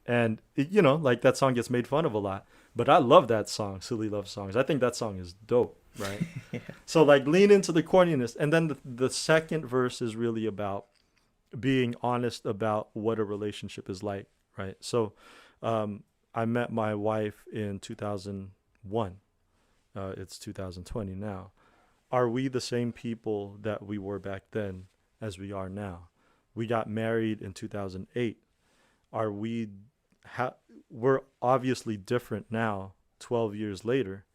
Speaker 10: that song gets made fun of a lot. But I love that song, Silly Love Songs. I think that song is dope, right?
Speaker 1: Yeah.
Speaker 10: So lean into the corniness. And then the second verse is really about being honest about what a relationship is like, right? So I met my wife in 2001. It's 2020 now. Are we the same people that we were back then as we are now? We got married in 2008. We're obviously different now, 12 years later,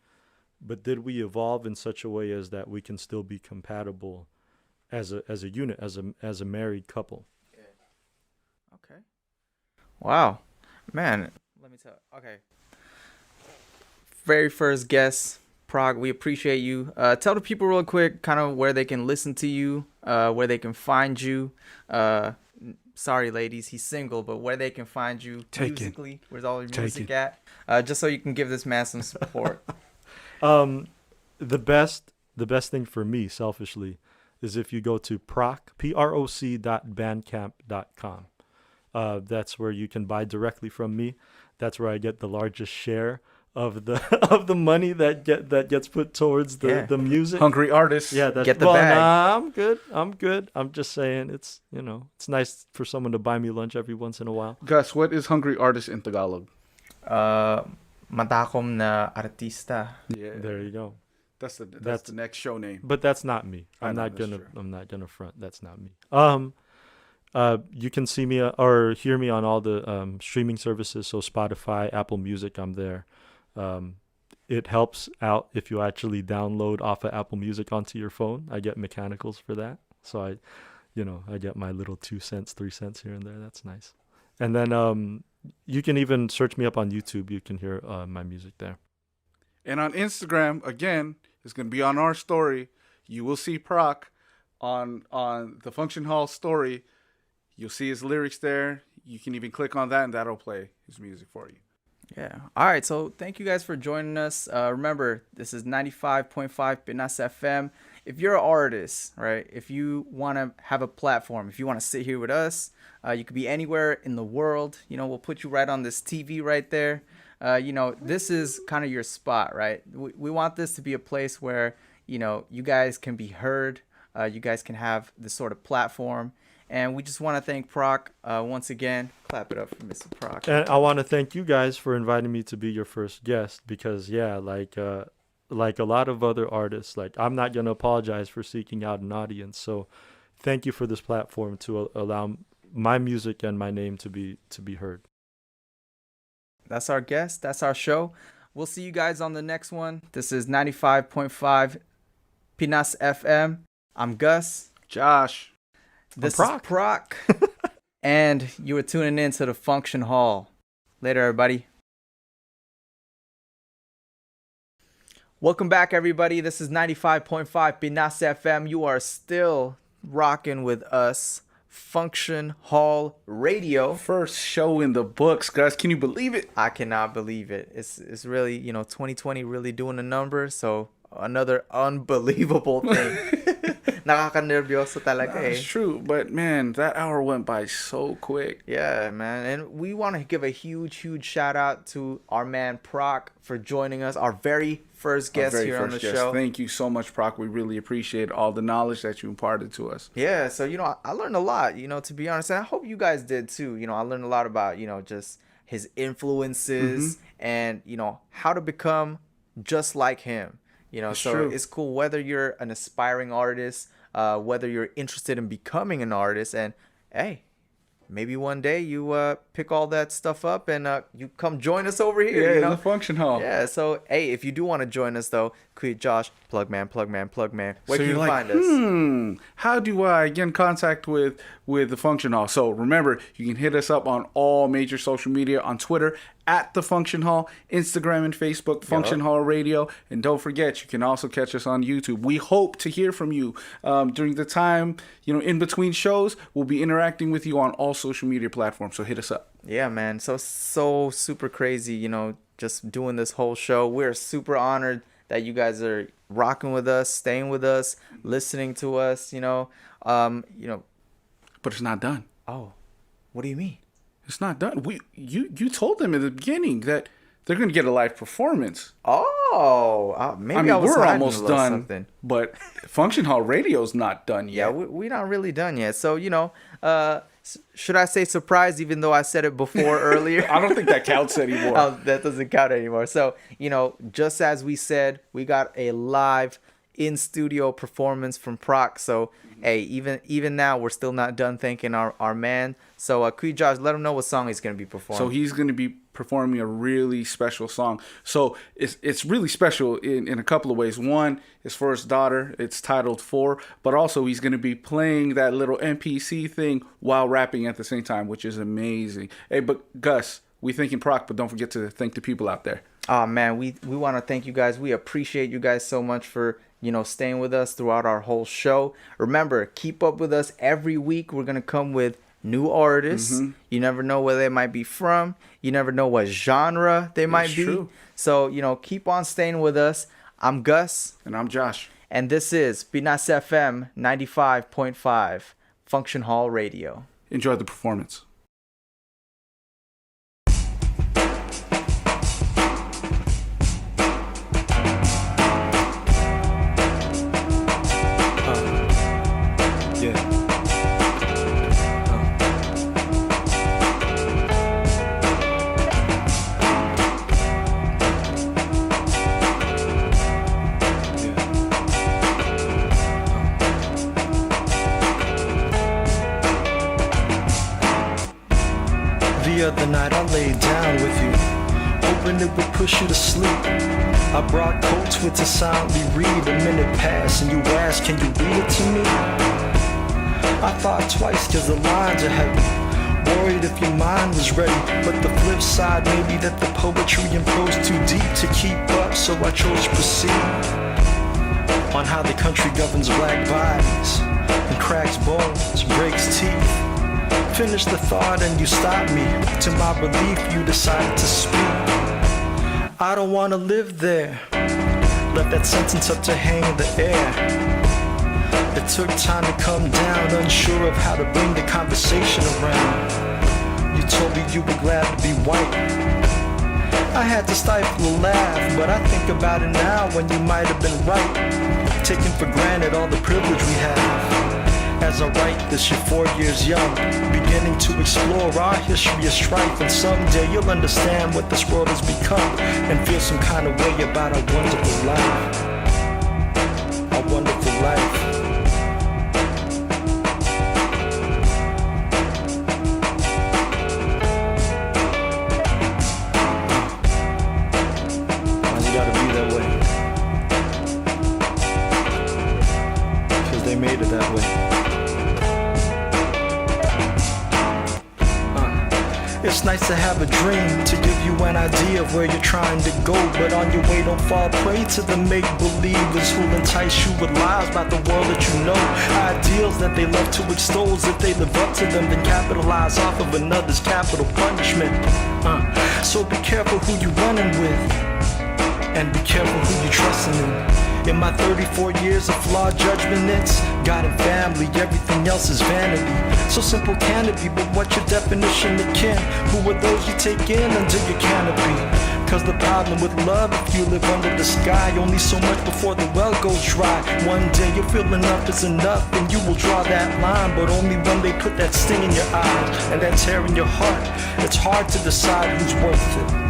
Speaker 10: but did we evolve in such a way as that we can still be compatible as a unit, as a married couple?
Speaker 1: Okay. Wow. Man, let me tell. Okay. Very first guest, Proc, we appreciate you. Tell the people real quick kind of where they can listen to you, where they can find you. Sorry, ladies, he's single, but where they can find you musically. Where's all your music at? Just so you can give this man some support.
Speaker 10: The best thing for me, selfishly, is if you go to proc.bandcamp.com. That's where you can buy directly from me. That's where I get the largest share of the money that gets put towards the music.
Speaker 2: Hungry artists.
Speaker 10: Yeah,
Speaker 1: get the bag.
Speaker 10: Nah, I'm good. I'm just saying it's nice for someone to buy me lunch every once in a while.
Speaker 2: Gus, what is hungry artist in Tagalog?
Speaker 1: Matakom na artista.
Speaker 2: Yeah.
Speaker 10: There you go.
Speaker 2: That's the next show name.
Speaker 10: But that's not me.
Speaker 2: I
Speaker 10: I'm
Speaker 2: know,
Speaker 10: not
Speaker 2: that's
Speaker 10: gonna front. That's not me. You can see me or hear me on all the streaming services. So Spotify, Apple Music, I'm there. It helps out if you actually download off of Apple Music onto your phone. I get mechanicals for that. So I get my little 2 cents, 3 cents here and there. That's nice. And then you can even search me up on YouTube. You can hear my music there.
Speaker 2: And on Instagram, again, it's going to be on our story. You will see Proc on the Function Hall story. You'll see his lyrics there. You can even click on that, and that'll play his music for you.
Speaker 1: Yeah. All right. So thank you guys for joining us. Remember, this is 95.5 Pinas FM. If you're an artist, right, if you want to have a platform, if you want to sit here with us, you could be anywhere in the world. We'll put you right on this TV right there. This is kind of your spot, right? We want this to be a place where, you guys can be heard. You guys can have this sort of platform. And we just want to thank Proc once again. Clap it up for Mr. Proc.
Speaker 10: And I want to thank you guys for inviting me to be your first guest because, like a lot of other artists, I'm not going to apologize for seeking out an audience. So thank you for this platform to allow my music and my name to be heard.
Speaker 1: That's our guest. That's our show. We'll see you guys on the next one. This is 95.5 Pinas FM. I'm Gus.
Speaker 2: Josh.
Speaker 1: This is Proc. And you were tuning in to the Function Hall. Later, everybody. Welcome back, everybody. This is 95.5 Pinas FM. You are still rocking with us. Function Hall Radio.
Speaker 2: First show in the books, guys. Can you believe it?
Speaker 1: I cannot believe it. It's really, 2020 really doing the numbers. So another unbelievable thing. Nakaka-nervyoso talaga eh.
Speaker 2: That's true, but man, that hour went by so quick.
Speaker 1: Yeah, man. And we want to give a huge shout out to our man Proc for joining us, our very first guest here on the show.
Speaker 2: Thank you so much, Proc. We really appreciate all the knowledge that you imparted to us.
Speaker 1: Yeah, so, I learned a lot, to be honest. And I hope you guys did too. I learned a lot about, just his influences and, how to become just like him. So
Speaker 2: true.
Speaker 1: It's cool whether you're an aspiring artist, whether you're interested in becoming an artist, and hey, maybe one day you pick all that stuff up and you come join us over here.
Speaker 2: Yeah, in the function hall.
Speaker 1: Yeah, so hey, if you do want to join us though, tweet Josh, plugman. Where
Speaker 2: so
Speaker 1: can you
Speaker 2: like,
Speaker 1: find us?
Speaker 2: How do I get in contact with the function hall? So remember, you can hit us up on all major social media, on Twitter at the Function Hall, Instagram and Facebook, Function Hall Radio, and don't forget, you can also catch us on YouTube. We hope to hear from you during the time, in between shows. We'll be interacting with you on all social media platforms, so hit us up.
Speaker 1: Yeah, man. So super crazy, just doing this whole show. We're super honored that you guys are rocking with us, staying with us, listening to us,
Speaker 2: But it's not done.
Speaker 1: Oh, what do you mean?
Speaker 2: It's not done. You told them in the beginning that they're going to get a live performance.
Speaker 1: Maybe I was
Speaker 2: we're almost done,
Speaker 1: something.
Speaker 2: But Function Hall Radio's not done yet.
Speaker 1: Yeah, we're not really done yet. So, should I say surprise even though I said it before earlier?
Speaker 2: I don't think that counts anymore.
Speaker 1: That doesn't count anymore. So, just as we said, we got a live in-studio performance from Proc. So, hey, even now, we're still not done thanking our man. So, Josh, let him know what song he's going to be performing.
Speaker 2: So he's going to be performing a really special song. So it's really special in a couple of ways. One is for his daughter. It's titled For, but also he's going to be playing that little NPC thing while rapping at the same time, which is amazing. Hey, but Gus, we thanking Proc, but don't forget to thank the people out there.
Speaker 1: Oh, man, we want to thank you guys. We appreciate you guys so much for, staying with us throughout our whole show. Remember, keep up with us every week. We're going to come with new artists. You never know where they might be from. You never know what genre they might be. True. So, keep on staying with us. I'm Gus.
Speaker 2: And I'm Josh.
Speaker 1: And this is Pinas FM 95.5 Function Hall Radio.
Speaker 2: Enjoy the performance.
Speaker 12: The other night I laid down with you, hoping it would push you to sleep. I brought coats with to silently read. A minute passed and you asked, can you read it to me? I thought twice cause the lines are heavy, worried if your mind was ready. But the flip side may be that the poetry and prose too deep to keep up, so I chose to proceed on how the country governs black bodies and cracks bones, breaks teeth. Finished the thought and you stopped me. To my relief, you decided to speak. I don't want to live there. Left that sentence up to hang in the air. It took time to come down, unsure of how to bring the conversation around. You told me you were glad to be white. I had to stifle a laugh, but I think about it now when you might have been right. Taking for granted all the privilege we have. As I write this, you're 4 years young, beginning to explore our history of strife. And someday you'll understand what this world has become and feel some kind of way about our wonderful life. Our wonderful life. You gotta be that way, 'cause they made it that way. It's nice to have a dream, to give you an idea of where you're trying to go. But on your way, don't fall prey to the make-believers who'll entice you with lies about the world that you know. Ideals that they love to extol, if they live up to them, then capitalize off of another's capital punishment. So be careful who you're running with, and be careful who you're trusting in. In my 34 years of flawed judgment, it's God and family, everything else is vanity. So simple can it be, but what's your definition of kin? Who are those you take in under your canopy? Cause the problem with love, if you live under the sky, only so much before the well goes dry. One day you'll feel enough is enough, and you will draw that line, but only when they put that sting in your eyes and that tear in your heart. It's hard to decide who's worth it.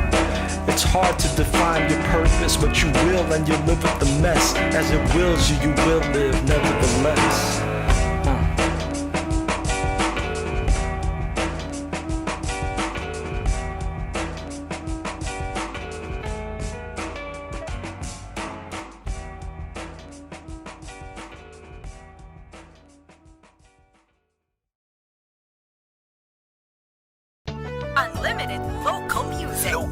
Speaker 12: It's hard to define your purpose, but you will, and you'll live with the mess. As it wills you, you will live nevertheless.